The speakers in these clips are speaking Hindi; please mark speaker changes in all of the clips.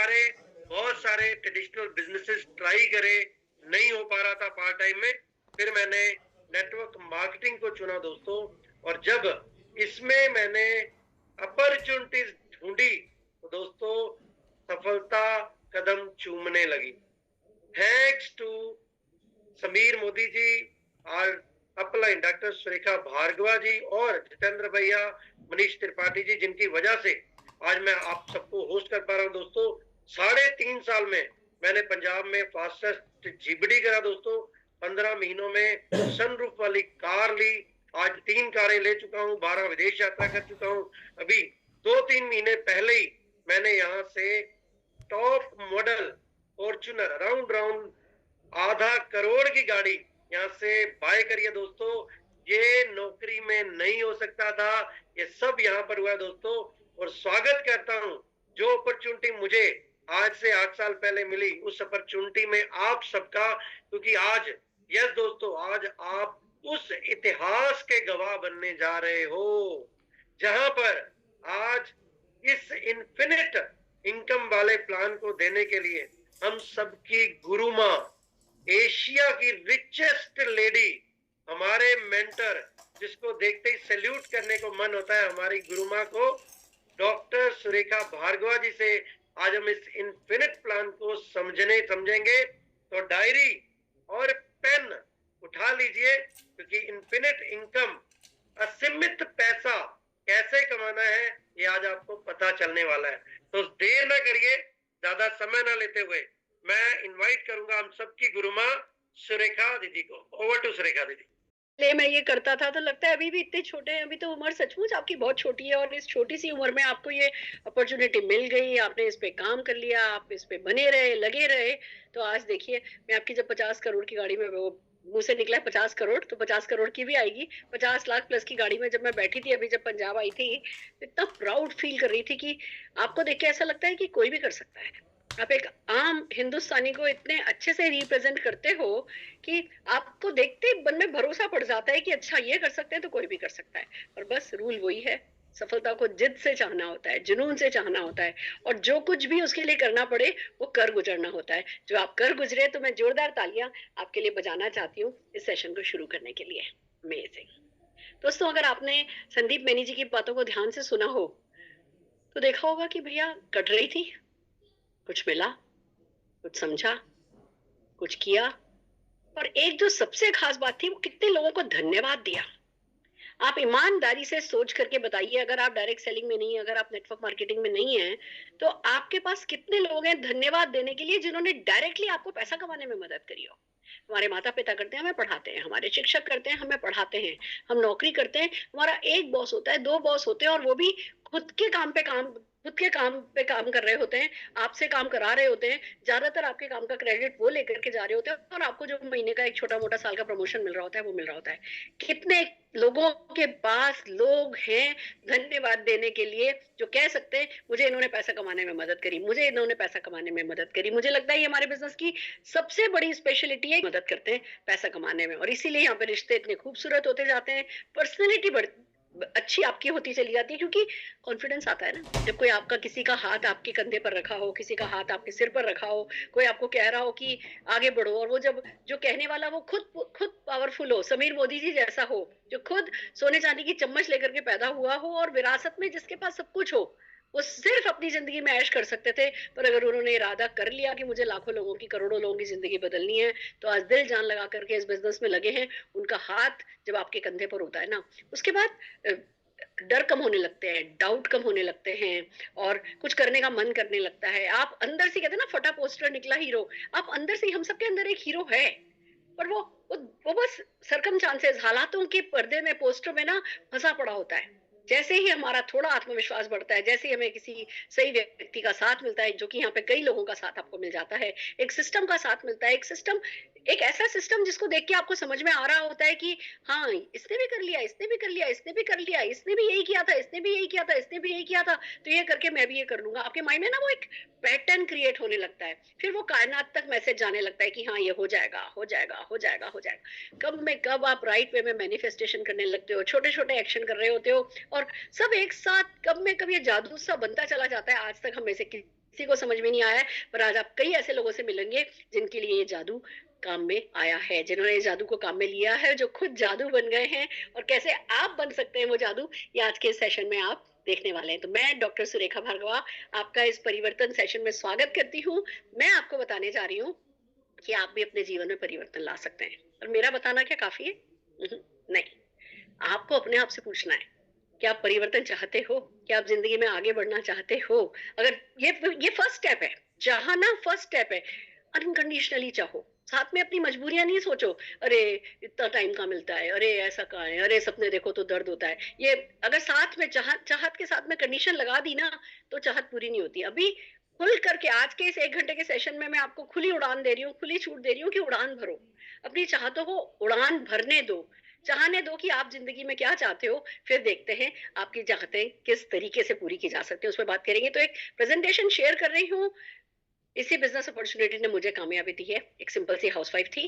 Speaker 1: बहुत सारे ट्रेडिशनल बिजनेसेस ट्राई करे, नहीं हो पा रहा था पार्ट टाइम में। फिर मैंने नेटवर्क मार्केटिंग को चुना दोस्तों, और जब इसमें मैंने अपॉर्चुनिटीज ढूंढी तो दोस्तों सफलता कदम चूमने लगी। थैंक्स टू समीर मोदी जी, और अपलाइन डॉक्टर सुरेखा भार्गवा जी और जितेंद्र भैया, मनीष त्रिपाठी जी, जिनकी वजह से आज मैं आप सबको होस्ट कर पा रहा हूं दोस्तों। 3.5 साल में मैंने पंजाब में फास्टेस्ट जीबीडी करा दोस्तों। 15 महीनों में सनरूफ वाली कार ली। आज 3 कारें ले चुका हूं, 12 विदेश यात्रा कर चुका हूं। अभी 2-3 महीने पहले ही मैंने यहाँ से टॉप मॉडल फॉर्च्यूनर राउंड आधा करोड़ की गाड़ी यहाँ से बाय करिए दोस्तों। ये नौकरी में नहीं हो सकता था, ये सब यहाँ पर हुआ है दोस्तों। और स्वागत करता हूँ जो अपॉर्चुनिटी मुझे आज से 8 साल पहले मिली, उस अपॉर्चुनिटी में आप सबका, क्योंकि आज यस दोस्तों, आज आप उस इतिहास के गवाह बनने जा रहे हो जहां पर आज इस इन्फिनिट इनकम वाले प्लान को देने के लिए हम सबकी गुरु माँ, एशिया की रिचेस्ट लेडी, हमारे मेंटर, जिसको देखते ही सैल्यूट करने को मन होता है, हमारी गुरु माँ को, डॉक्टर सुरेखा भार्गवा जी से आज हम इस इन्फिनिट प्लान को समझेंगे। तो डायरी और पेन उठा लीजिए, क्योंकि इन्फिनिट इनकम, असीमित पैसा कैसे कमाना है, ये आज आपको पता चलने वाला है। तो देर ना करिए, ज्यादा समय ना लेते हुए मैं इनवाइट करूंगा हम सबकी गुरु माँ सुरेखा दीदी को। ओवर टू सुरेखा दीदी।
Speaker 2: पहले मैं ये करता था तो लगता है अभी भी इतने छोटे हैं, अभी तो उम्र सचमुच आपकी बहुत छोटी है, और इस छोटी सी उम्र में आपको ये अपॉर्चुनिटी मिल गई, आपने इस पे काम कर लिया, आप इस पे बने रहे, लगे रहे। तो आज देखिए, मैं आपकी जब 50 करोड़ की गाड़ी में, वो मुंह से निकला 50 करोड़, तो 50 करोड़ की भी आएगी, 50 लाख प्लस की गाड़ी में जब मैं बैठी थी, अभी जब पंजाब आई थी, तो इतना प्राउड फील कर रही थी कि आपको देख के ऐसा लगता है कि कोई भी कर सकता है। आप एक आम हिंदुस्तानी को इतने अच्छे से रिप्रेजेंट करते हो कि आपको देखते ही मन में भरोसा पड़ जाता है कि अच्छा, ये कर सकते हैं तो कोई भी कर सकता है। और बस रूल वही है, सफलता को जिद से चाहना होता है, जुनून से चाहना होता है, और जो कुछ भी उसके लिए करना पड़े वो कर गुजरना होता है। जो आप कर गुजरे, तो मैं जोरदार तालियां आपके लिए बजाना चाहती हूँ इस सेशन को शुरू करने के लिए। अमेजिंग दोस्तों, अगर आपने संदीप मैनी जी की बातों को ध्यान से सुना हो तो देखा होगा कि भैया कट रही थी, कुछ मिला, कुछ समझा, कुछ किया, और एक जो सबसे खास बात थी, वो कितने लोगों को धन्यवाद दिया। आप ईमानदारी से सोच करके बताइए, अगर आप डायरेक्ट सेलिंग में नहीं है, अगर आप नेटवर्क मार्केटिंग में नहीं है, तो आपके पास कितने लोग हैं धन्यवाद देने के लिए, जिन्होंने डायरेक्टली आपको पैसा कमाने में मदद करी हो। हमारे माता पिता करते हैं, हमें पढ़ाते हैं, हमारे शिक्षक करते हैं, हमें पढ़ाते हैं, हम नौकरी करते हैं, हमारा एक बॉस होता है, 2 बॉस होते हैं, और वो भी खुद के काम पे काम, खुद के काम पे काम कर रहे होते हैं, आपसे काम करा रहे होते हैं, ज्यादातर आपके काम का क्रेडिट वो लेकर के जा रहे होते हैं, और आपको जो महीने का एक छोटा मोटा साल का प्रमोशन मिल रहा होता है वो मिल रहा होता है। कितने लोगों के पास लोग हैं धन्यवाद देने के लिए, जो कह सकते हैं मुझे इन्होंने पैसा कमाने में मदद करी, मुझे इन्होंने पैसा कमाने में मदद करी। मुझे लगता है ये हमारे बिजनेस की सबसे बड़ी स्पेशलिटी है, मदद करते हैं पैसा कमाने में, और इसीलिए यहाँ पे रिश्ते इतने खूबसूरत होते जाते हैं, पर्सनैलिटी अच्छी आपकी होती चली जाती है, क्योंकि कॉन्फिडेंस आता है ना, जब कोई आपका, किसी का हाथ आपके कंधे पर रखा हो, किसी का हाथ आपके सिर पर रखा हो, कोई आपको कह रहा हो कि आगे बढ़ो, और वो जब जो कहने वाला वो खुद पावरफुल हो, समीर मोदी जी जैसा हो, जो खुद सोने चांदी की चम्मच लेकर के पैदा हुआ हो, और विरासत में जिसके पास सब कुछ हो, वो सिर्फ अपनी जिंदगी में ऐश कर सकते थे, पर अगर उन्होंने इरादा कर लिया कि मुझे लाखों लोगों की, करोड़ों लोगों की जिंदगी बदलनी है, तो आज दिल जान लगा करके इस बिजनेस में लगे हैं। उनका हाथ जब आपके कंधे पर होता है ना, उसके बाद डर कम होने लगते हैं, डाउट कम होने लगते हैं, और कुछ करने का मन करने लगता है। आप अंदर से, कहते हैं ना, फटा पोस्टर निकला हीरो, आप अंदर से, हम सबके अंदर एक हीरो है, पर वो बस सरकमस्टांसेस, हालातों के पर्दे में, पोस्टर में ना फंसा पड़ा होता है। जैसे ही हमारा थोड़ा आत्मविश्वास बढ़ता है, जैसे ही हमें किसी सही व्यक्ति का साथ मिलता है, जो कि यहाँ पे कई लोगों का साथ आपको मिल जाता है, एक सिस्टम का साथ मिलता है, एक सिस्टम, एक ऐसा सिस्टम जिसको देख के आपको समझ में आ रहा होता है कि हाँ, इसने भी कर लिया, इसने भी कर लिया, इसने भी कर लिया, इसने भी यही किया था, इसने भी यही किया था, इसने भी यही किया था, तो ये करके मैं भी ये कर लूंगा। आपके माइंड में ना वो एक पैटर्न क्रिएट होने लगता है, फिर वो कायनात तक मैसेज जाने लगता है कि हाँ, ये हो जाएगा, हो जाएगा, हो जाएगा, हो जाएगा। कब में कब आप राइट वे में मैनिफेस्टेशन करने लगते हो, छोटे छोटे एक्शन कर रहे होते हो, और सब एक साथ, कब में कब ये जादू सा बनता चला जाता है। आज तक हम में से किसी किसी को समझ में नहीं आया है, पर आज आप कई ऐसे लोगों से मिलेंगे जिनके लिए ये जादू काम में आया है, जिन्होंने इस जादू को काम में लिया है, जो खुद जादू बन गए हैं, और कैसे आप बन सकते हैं वो जादू, ये आज के सेशन में आप देखने वाले हैं। तो मैं डॉक्टर सुरेखा भार्गवा आपका इस परिवर्तन सेशन में स्वागत करती हूँ। मैं आपको बताने जा रही हूँ कि आप भी अपने जीवन में परिवर्तन ला सकते हैं। और मेरा बताना क्या काफी है? नहीं, आपको अपने आप से पूछना है, क्या आप परिवर्तन चाहते हो? क्या आप जिंदगी में आगे बढ़ना चाहते हो? अगर ये फर्स्ट स्टेप है, चाहना फर्स्ट स्टेप है। अनकंडीशनली चाहो, साथ में अपनी मजबूरियां नहीं सोचो। अरे इतना टाइम कहाँ मिलता है, अरे ऐसा कहाँ है, अरे सपने देखो तो दर्द होता है। ये अगर साथ में चाहत के साथ में कंडीशन लगा दी ना, तो चाहत पूरी नहीं होती। अभी खुल करके आज के इस 1 घंटे के सेशन में मैं आपको खुली उड़ान दे रही हूँ, खुली छूट दे रही हूँ कि उड़ान भरो, अपनी चाहतों को उड़ान भरने दो, चाहने दो कि आप जिंदगी में क्या चाहते हो। फिर देखते हैं आपकी चाहतें किस तरीके से पूरी की जा सकती है, उस पर बात करेंगे। तो एक प्रेजेंटेशन शेयर कर रही हूँ। इसी बिजनेस अपॉर्चुनिटी ने मुझे कामयाबी दी है। एक सिंपल सी हाउसवाइफ थी,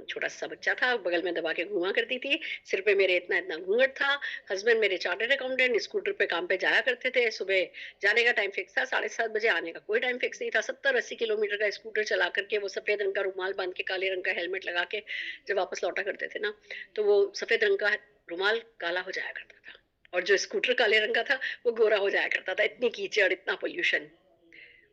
Speaker 2: छोटा सा बच्चा था, बगल में दबा के घुमा करती थी, सिर पे मेरे इतना इतना घूंघट था। हस्बैंड मेरे चार्टर्ड अकाउंटेंट, स्कूटर पे काम पे जाया करते थे। सुबह जाने का टाइम फिक्स था, 7:30 बजे, आने का कोई टाइम फिक्स नहीं था। 70-80 किलोमीटर का स्कूटर चला करके वो सफेद रंग का रुमाल बांध के, काले रंग का हेलमेट लगा के जब वापस लौटा करते थे ना, तो वो सफेद रंग का रुमाल काला हो जाया करता था, और जो स्कूटर काले रंग का था वो गोरा हो जाया करता था। इतनी कीचड़, इतना पोल्यूशन।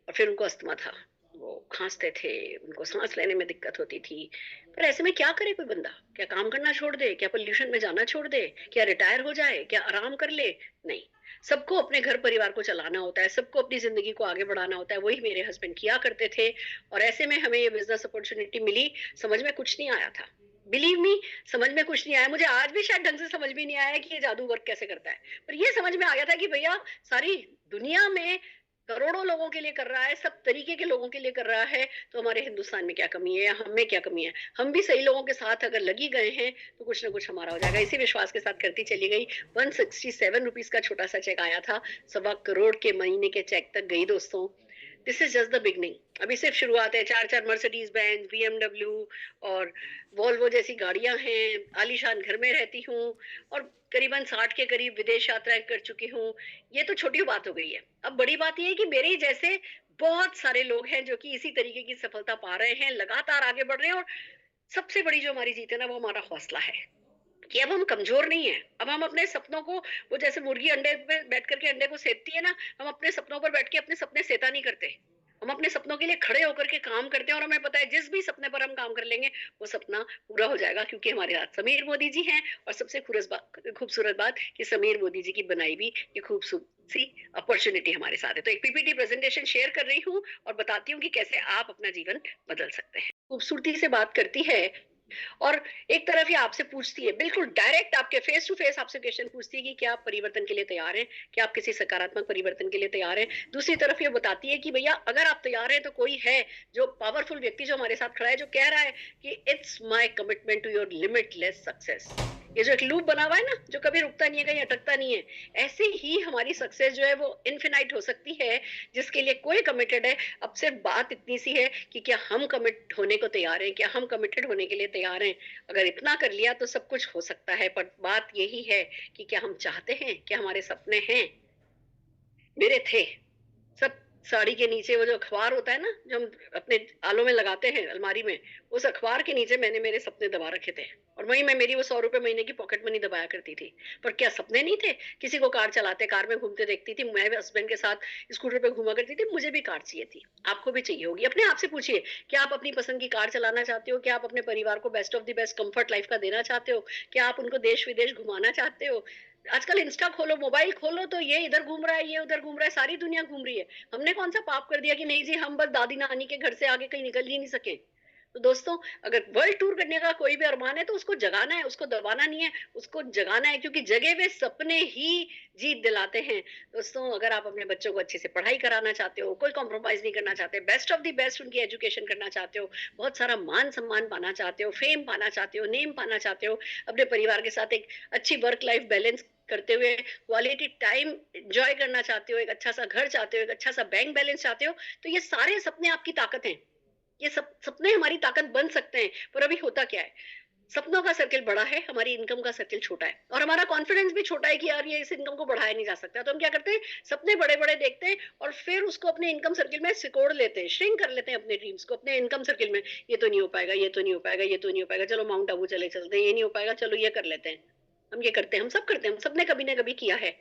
Speaker 2: और फिर उनको अस्थमा था, वो खांसते थे, उनको सांस लेने में दिक्कत होती थी। पर ऐसे में क्या करे कोई बंदा? क्या काम करना छोड़ दे? क्या पोल्यूशन में जाना छोड़ दे? क्या रिटायर हो जाए? क्या आराम कर ले? नहीं, सबको अपने घर परिवार को चलाना होता है, सबको अपनी जिंदगी को आगे बढ़ाना होता है। वही मेरे हस्बैंड किया करते थे। और ऐसे में हमें ये बिजनेस अपॉर्चुनिटी मिली। समझ में कुछ नहीं आया था, बिलीव मी, समझ में कुछ नहीं आया। मुझे आज भी शायद ढंग से समझ भी नहीं आया कि ये जादू वर्क कैसे करता है। पर ये समझ में आ गया था कि भैया, सारी दुनिया में करोड़ों लोगों के लिए कर रहा है, सब तरीके के लोगों के लिए कर रहा है, तो हमारे हिंदुस्तान में क्या कमी है या हम में क्या कमी है? हम भी सही लोगों के साथ अगर लगी गए हैं तो कुछ ना कुछ हमारा हो जाएगा। इसी विश्वास के साथ करती चली गई। 167 रुपीज का छोटा सा चेक आया था, 1.25 करोड़ के महीने के चेक तक गई दोस्तों। This is just the beginning, अभी सिर्फ शुरुआत है। 4-4 मर्सिडीज बेंज, बीएमडब्ल्यू और वॉल्वो जैसी गाड़ियां हैं, आलीशान घर में रहती हूँ, और करीबन 60 के करीब विदेश यात्राएं कर चुकी हूँ। ये तो छोटी बात हो गई है। अब बड़ी बात यह है कि मेरे ही जैसे बहुत सारे लोग हैं जो कि इसी तरीके की सफलता पा रहे हैं, लगातार आगे बढ़ रहे हैं। और सबसे बड़ी जो हमारी जीत है ना, वो हमारा हौसला है कि अब हम कमजोर नहीं है। अब हम अपने सपनों को, वो जैसे मुर्गी अंडे पे बैठ करके अंडे को सेतती है ना, हम अपने सपनों पर बैठ के अपने सपने सेता नहीं करते। हम अपने सपनों के लिए खड़े होकर के काम करते हैं, और हमें पता है जिस भी सपने पर हम काम कर लेंगे वो सपना पूरा हो जाएगा, क्योंकि हमारे साथ समीर मोदी जी हैं। और सबसे खूबसूरत बात कि समीर मोदी जी की बनाई भी ये खूबसूरत सी अपॉर्चुनिटी हमारे साथ है। तो एक पीपीटी प्रेजेंटेशन शेयर कर रही हूँ और बताती हूँ कि कैसे आप अपना जीवन बदल सकते हैं। खूबसूरती से बात करती है, और एक तरफ ये आपसे पूछती है, बिल्कुल डायरेक्ट आपके फेस टू फेस आपसे क्वेश्चन पूछती है कि क्या आप परिवर्तन के लिए तैयार हैं, क्या आप किसी सकारात्मक परिवर्तन के लिए तैयार हैं। दूसरी तरफ ये बताती है कि भैया, अगर आप तैयार हैं तो कोई है जो पावरफुल व्यक्ति जो हमारे साथ खड़ा है, जो कह रहा है कि it's my commitment to your limitless success. ये जो एक लूप बना हुआ है ना, जो कभी रुकता नहीं है, कहीं अटकता नहीं है, ऐसे ही हमारी सक्सेस जो है वो इनफिनाइट हो सकती है, जिसके लिए कोई कमिटेड है। अब सिर्फ बात इतनी सी है कि क्या हम कमिट होने को तैयार हैं, क्या हम कमिटेड होने के लिए तैयार हैं। अगर इतना कर लिया तो सब कुछ हो सकता है। पर बात यही है कि क्या हम चाहते हैं, क्या हमारे सपने हैं। मेरे थे सब। साड़ी के नीचे वो जो अखबार होता है ना, जो हम अपने आलों में लगाते हैं अलमारी में, उस अखबार के नीचे मैंने मेरे सपने दबा रखे थे, और वहीं मैं मेरी वो 100 रुपए महीने की पॉकेट मनी दबाया करती थी। पर क्या सपने नहीं थे? किसी को कार चलाते, कार में घूमते देखती थी, मैं हस्बैंड के साथ स्कूटर पे घूमा करती थी। मुझे भी कार चाहिए थी, आपको भी चाहिए होगी। अपने आप से पूछिए, क्या आप अपनी पसंद की कार चलाना चाहते हो? क्या आप अपने परिवार को best of the best comfort life का देना चाहते हो? क्या आप उनको देश विदेश घुमाना चाहते हो? आजकल इंस्टा खोलो, मोबाइल खोलो, तो ये इधर घूम रहा है, ये उधर घूम रहा है, सारी दुनिया घूम रही है। हमने कौन सा पाप कर दिया कि नहीं जी, हम बस दादी नानी के घर से आगे कहीं निकल ही नहीं सके। तो दोस्तों, अगर वर्ल्ड टूर करने का कोई भी अरमान है तो उसको जगाना है, उसको दबाना नहीं है, उसको जगाना है, क्योंकि जगे हुए सपने ही जीत दिलाते हैं। दोस्तों, अगर आप अपने बच्चों को अच्छे से पढ़ाई कराना चाहते हो, कोई कॉम्प्रोमाइज नहीं करना चाहते, बेस्ट ऑफ द बेस्ट उनकी एजुकेशन करना चाहते हो, बहुत सारा मान सम्मान पाना चाहते हो, फेम पाना चाहते हो, नेम पाना चाहते हो, अपने परिवार के साथ एक अच्छी वर्क लाइफ बैलेंस करते हुए क्वालिटी टाइम एंजॉय करना चाहते हो, एक अच्छा सा घर चाहते हो, एक अच्छा सा बैंक बैलेंस चाहते हो, तो ये सारे सपने आपकी ताकत हैं। ये सब सपने हमारी ताकत बन सकते हैं। पर अभी होता क्या है, सपनों का सर्किल बड़ा है, हमारी इनकम का सर्किल छोटा है और हमारा कॉन्फिडेंस भी छोटा है कि यार ये इस इनकम को बढ़ाया नहीं जा सकता। तो हम क्या करते हैं, सपने बड़े-बड़े देखते हैं और फिर उसको अपने इनकम सर्किल में सिकोड़ लेते हैं, श्रिंक कर लेते हैं अपने ड्रीम्स को अपने इनकम सर्किल में। ये तो नहीं हो पाएगा, ये तो नहीं हो पाएगा, ये तो नहीं हो पाएगा, चलो माउंट आबू चले चलते हैं, ये नहीं हो पाएगा, चलो ये कर लेते हैं। हम ये करते हैं, हम सब करते हैं, हम सबने कभी ना कभी किया है।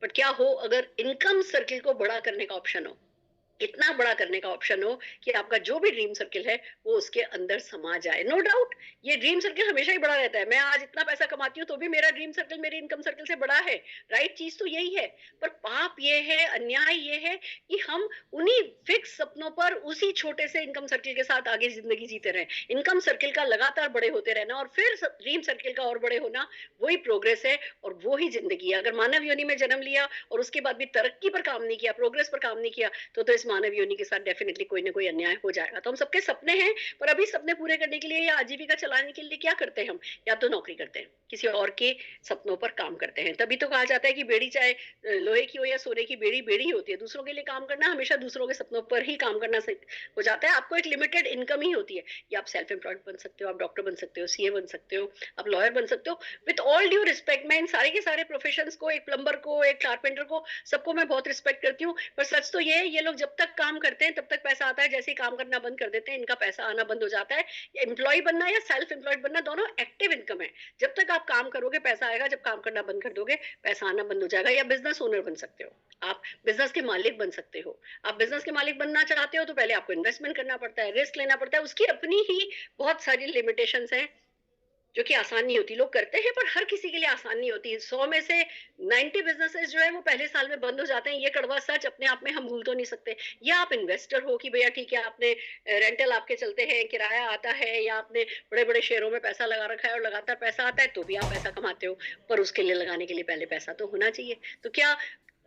Speaker 2: बट क्या हो अगर इनकम सर्किल को बड़ा करने का ऑप्शन हो, इतना बड़ा करने का ऑप्शन हो कि आपका जो भी ड्रीम सर्किल है वो उसके अंदर समा जाए। नो डाउट ये ड्रीम सर्किल हमेशा ही बड़ा रहता है। मैं आज इतना पैसा कमाती हूँ तो भी मेरा ड्रीम सर्किल मेरे इनकम सर्किल से बड़ा है। राइट चीज तो यही है। पर पाप ये है, अन्याय ये है कि हम उन्हीं फिक्स सपनों पर उसी छोटे से इनकम सर्किल के साथ आगे जिंदगी जीते रहे। इनकम सर्किल का लगातार बड़े होते रहना और फिर ड्रीम सर्किल का और बड़े होना, वही प्रोग्रेस है और वो ही जिंदगी है। अगर मानव योनि में जन्म लिया और उसके बाद भी तरक्की पर काम नहीं किया, प्रोग्रेस पर काम नहीं किया, तो इस मानव योनि के साथ डेफिनेटली कोई ना कोई अन्याय हो जाएगा। तो हम सबके सपने हैं, पर अभी सपने पूरे करने के लिए या आजीविका चलाने के लिए क्या करते हैं हम? या तो नौकरी करते हैं, किसी और के सपनों पर काम करते हैं। तभी तो कहा जाता है कि बेड़ी चाहे लोहे की हो या सोने की, बेड़ी बेड़ी होती है। दूसरों के लिए काम करना, हमेशा दूसरों के सपनों पर ही काम करना हो जाता है। आपको एक लिमिटेड इनकम ही होती है। या आप सेल्फ एम्प्लॉयड बन सकते हो, आप डॉक्टर बन सकते हो, सीए बन सकते हो, आप लॉयर बन सकते हो। विथ ऑल ड्यू रिस्पेक्ट, मैं इन सारे के सारे प्रोफेशंस को, एक प्लम्बर को, एक कारपेंटर को, सबको मैं बहुत रिस्पेक्ट करती हूँ। पर सच तो ये है, ये लोग जब तक काम करते हैं तब तक पैसा आता है। जैसे ही काम करना बंद कर देते हैं, इनका पैसा आना बंद हो जाता है। एम्प्लॉय बनना या सेल्फ एम्प्लॉयड बनना, दोनों एक्टिव इनकम है। जब तक आप काम करोगे पैसा आएगा, जब काम करना बंद कर दोगे पैसा आना बंद हो जाएगा। या बिजनेस ओनर बन सकते हो, आप बिजनेस के मालिक बन सकते हो। आप बिजनेस के मालिक बनना चाहते हो तो पहले आपको इन्वेस्टमेंट करना पड़ता है, रिस्क लेना पड़ता है, उसकी अपनी ही बहुत सारी लिमिटेशंस हैं जो कि आसान नहीं होती। लोग करते हैं पर हर किसी के लिए आसान नहीं होती। 100 में से 90 बिजनेसेस जो है वो पहले साल में बंद हो जाते हैं। ये कड़वा सच अपने आप में हम भूल तो नहीं सकते। या आप इन्वेस्टर हो कि भैया ठीक है, आपने रेंटल आपके चलते हैं, किराया आता है, या आपने बड़े बड़े शेयरों में पैसा लगा रखा है और लगातार पैसा आता है तो भी आप पैसा कमाते हो। पर उसके लिए लगाने के लिए पहले पैसा तो होना चाहिए। तो क्या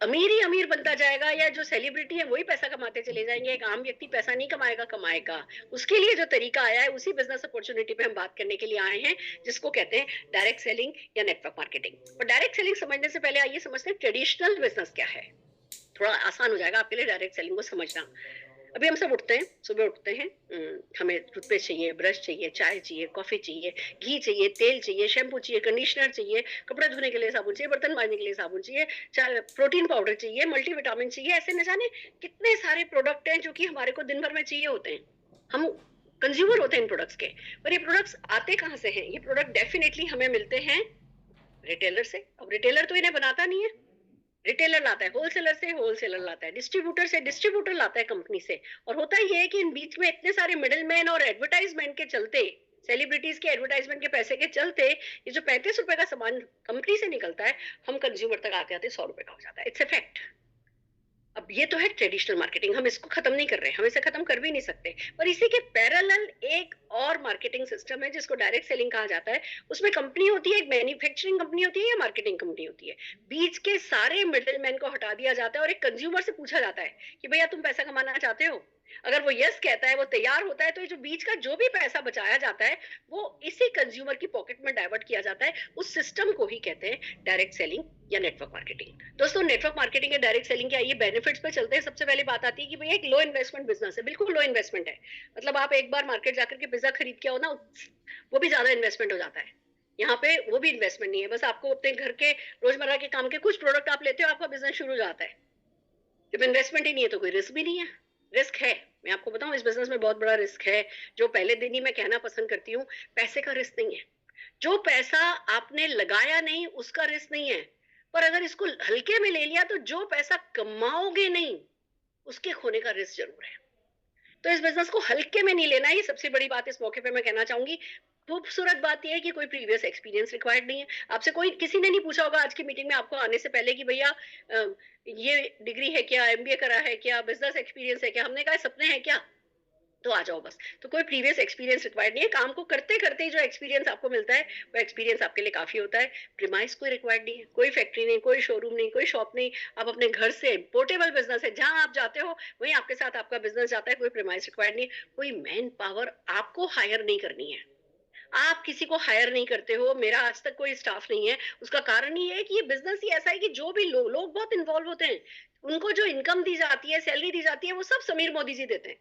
Speaker 2: अमीर ही अमीर बनता जाएगा या जो सेलिब्रिटी है वही पैसा कमाते चले जाएंगे? एक आम व्यक्ति पैसा नहीं कमाएगा? कमाएगा। उसके लिए जो तरीका आया है, उसी बिजनेस अपॉर्चुनिटी पे हम बात करने के लिए आए हैं, जिसको कहते हैं डायरेक्ट सेलिंग या नेटवर्क मार्केटिंग। और डायरेक्ट सेलिंग समझने से पहले आइए समझते हैं ट्रेडिशनल बिजनेस क्या है। थोड़ा आसान हो जाएगा आपके लिए डायरेक्ट सेलिंग को समझना। अभी हम सब उठते हैं, सुबह उठते हैं, हमें टूथपेस्ट चाहिए, ब्रश चाहिए, चाय चाहिए, कॉफी चाहिए, घी चाहिए, तेल चाहिए, शैम्पू चाहिए, कंडीशनर चाहिए, कपड़े धोने के लिए साबुन चाहिए, बर्तन मांजने के लिए साबुन चाहिए, प्रोटीन पाउडर चाहिए, मल्टीविटामिन चाहिए। ऐसे न जाने कितने सारे प्रोडक्ट हैं जो कि हमारे को दिन भर में चाहिए होते हैं। हम कंज्यूमर होते हैं इन प्रोडक्ट्स के। पर ये प्रोडक्ट्स आते कहाँ से हैं? ये प्रोडक्ट डेफिनेटली हमें मिलते हैं रिटेलर से। अब रिटेलर तो इन्हें बनाता नहीं है, रिटेलर लाता है, होलसेलर से होलसेलर लाता है, डिस्ट्रीब्यूटर से डिस्ट्रीब्यूटर लाता है, कंपनी से। और होता ये है कि इन बीच में इतने सारे मिडिलमैन और एडवर्टाइजमेंट के चलते, सेलिब्रिटीज के एडवर्टाइजमेंट के पैसे के चलते, ये जो 35 रुपए का सामान कंपनी से निकलता है, हम कंज्यूमर तक आते आते 100 रुपए का हो जाता है। It's a fact. अब ये तो है ट्रेडिशनल मार्केटिंग, हम इसको खत्म नहीं कर रहे, हम इसे खत्म कर भी नहीं सकते। पर इसी के पैरेलल एक और मार्केटिंग सिस्टम है जिसको डायरेक्ट सेलिंग कहा जाता है। उसमें कंपनी होती है, एक मैन्युफैक्चरिंग कंपनी होती है या मार्केटिंग कंपनी होती है। बीच के सारे मिडिलमैन को हटा दिया जाता है और एक कंज्यूमर से पूछा जाता है कि भैया तुम पैसा कमाना चाहते हो? अगर वो यस कहता है, वो तैयार होता है, तो ये जो बीच का जो भी पैसा बचाया जाता है वो इसी कंज्यूमर की पॉकेट में डाइवर्ट किया जाता है। उस सिस्टम को ही कहते हैं डायरेक्ट सेलिंग या नेटवर्क मार्केटिंग। दोस्तों, नेटवर्क मार्केटिंग या डायरेक्ट सेलिंग के आइए बेनिफिट्स पे चलते हैं। सबसे पहले बात आती है कि भैया एक लो इन्वेस्टमेंट बिजनेस है। बिल्कुल लो इन्वेस्टमेंट है। मतलब आप एक बार मार्केट जाकर के पिज्जा खरीद के आओ ना, वो भी ज्यादा इन्वेस्टमेंट हो जाता है। यहाँ पे वो भी इन्वेस्टमेंट नहीं है, बस आपको अपने घर के रोजमर्रा के काम के कुछ प्रोडक्ट आप लेते हो, आपका बिजनेस शुरू हो जाता है। जब इन्वेस्टमेंट ही नहीं है तो कोई रिस्क भी नहीं है। रिस्क है, मैं आपको बताऊं, इस बिजनेस में बहुत बड़ा रिस्क है। जो पहले दिन ही मैं कहना पसंद करती हूँ, पैसे का रिस्क नहीं है। जो पैसा आपने लगाया नहीं उसका रिस्क नहीं है। पर अगर इसको हल्के में ले लिया तो जो पैसा कमाओगे नहीं उसके खोने का रिस्क जरूर है। तो इस बिजनेस को हल्के में नहीं लेना, ये सबसे बड़ी बात इस मौके पे मैं कहना चाहूंगी। खूबसूरत बात यह है कि कोई प्रीवियस एक्सपीरियंस रिक्वायर्ड नहीं है। आपसे कोई, किसी ने नहीं पूछा होगा आज की मीटिंग में आपको आने से पहले कि भैया ये डिग्री है क्या, एमबीए करा है क्या, बिजनेस एक्सपीरियंस है क्या। हमने कहा सपने हैं क्या, तो आ जाओ बस। तो कोई प्रीवियस एक्सपीरियंस रिक्वायर्ड नहीं है। काम को करते करते ही जो एक्सपीरियंस आपको मिलता है वो एक्सपीरियंस आपके लिए काफी होता है। प्रीमाइस कोई रिक्वायर्ड नहीं है, कोई फैक्ट्री नहीं, कोई शोरूम नहीं, कोई शॉप नहीं। आप अपने घर से, पोर्टेबल बिजनेस है, जहां आप जाते हो वहीं आपके साथ आपका बिजनेस जाता है। कोई प्रीमाइस रिक्वायर्ड नहीं है। कोई मैन पावर आपको हायर नहीं करनी है। आप किसी को हायर नहीं करते हो। मेरा आज तक कोई स्टाफ नहीं है। उसका कारण ये है कि ये बिजनेस ही ऐसा है कि जो भी लोग बहुत इन्वॉल्व होते हैं, उनको जो इनकम दी जाती है, सैलरी दी जाती है, वो सब समीर मोदी जी देते हैं।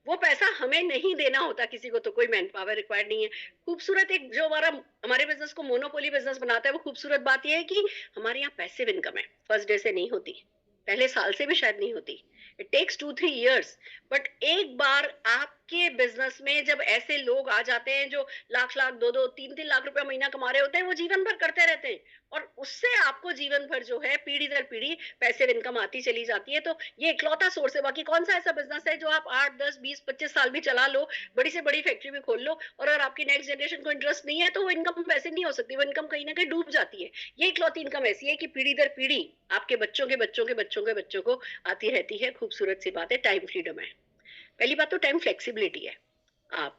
Speaker 2: वो पैसा हमें नहीं देना होता किसी को, तो कोई मैन पावर रिक्वायर्ड नहीं है। खूबसूरत एक जो हमारे बिजनेस को मोनोपोली बिजनेस बनाता है, वो खूबसूरत बात ये है कि हमारे यहाँ पैसिव इनकम है, फर्स्ट डे से नहीं होती, पहले साल से भी शायद नहीं होती, इट टेक्स 2-3 years। बट एक बार आपके बिजनेस में जब ऐसे लोग आ जाते हैं जो लाख लाख 2-2 3-3 लाख रुपया महीना कमा रहे होते हैं, वो जीवन भर करते रहते हैं, और उससे आपको जीवन भर जो है पीढ़ी दर पीढ़ी पैसिव इनकम आती चली जाती है। तो ये इकलौता सोर्स है। बाकी कौन सा ऐसा बिजनेस है जो आप 8-10-20-25 साल भी चला लो, बड़ी से बड़ी फैक्ट्री भी खोल लो, और अगर आपकी नेक्स्ट जनरेशन को इंटरेस्ट नहीं है तो वो इनकम पैसिव नहीं हो सकती, वो इनकम कहीं ना कहीं डूब जाती है। ये इकलौती इनकम ऐसी है कि पीढ़ी दर पीढ़ी आपके बच्चों के बच्चों के बच्चों के बच्चों को आती रहती है। खूबसूरत सी बात है, टाइम फ्रीडम है। पहली बात तो टाइम फ्लेक्सिबिलिटी है। आप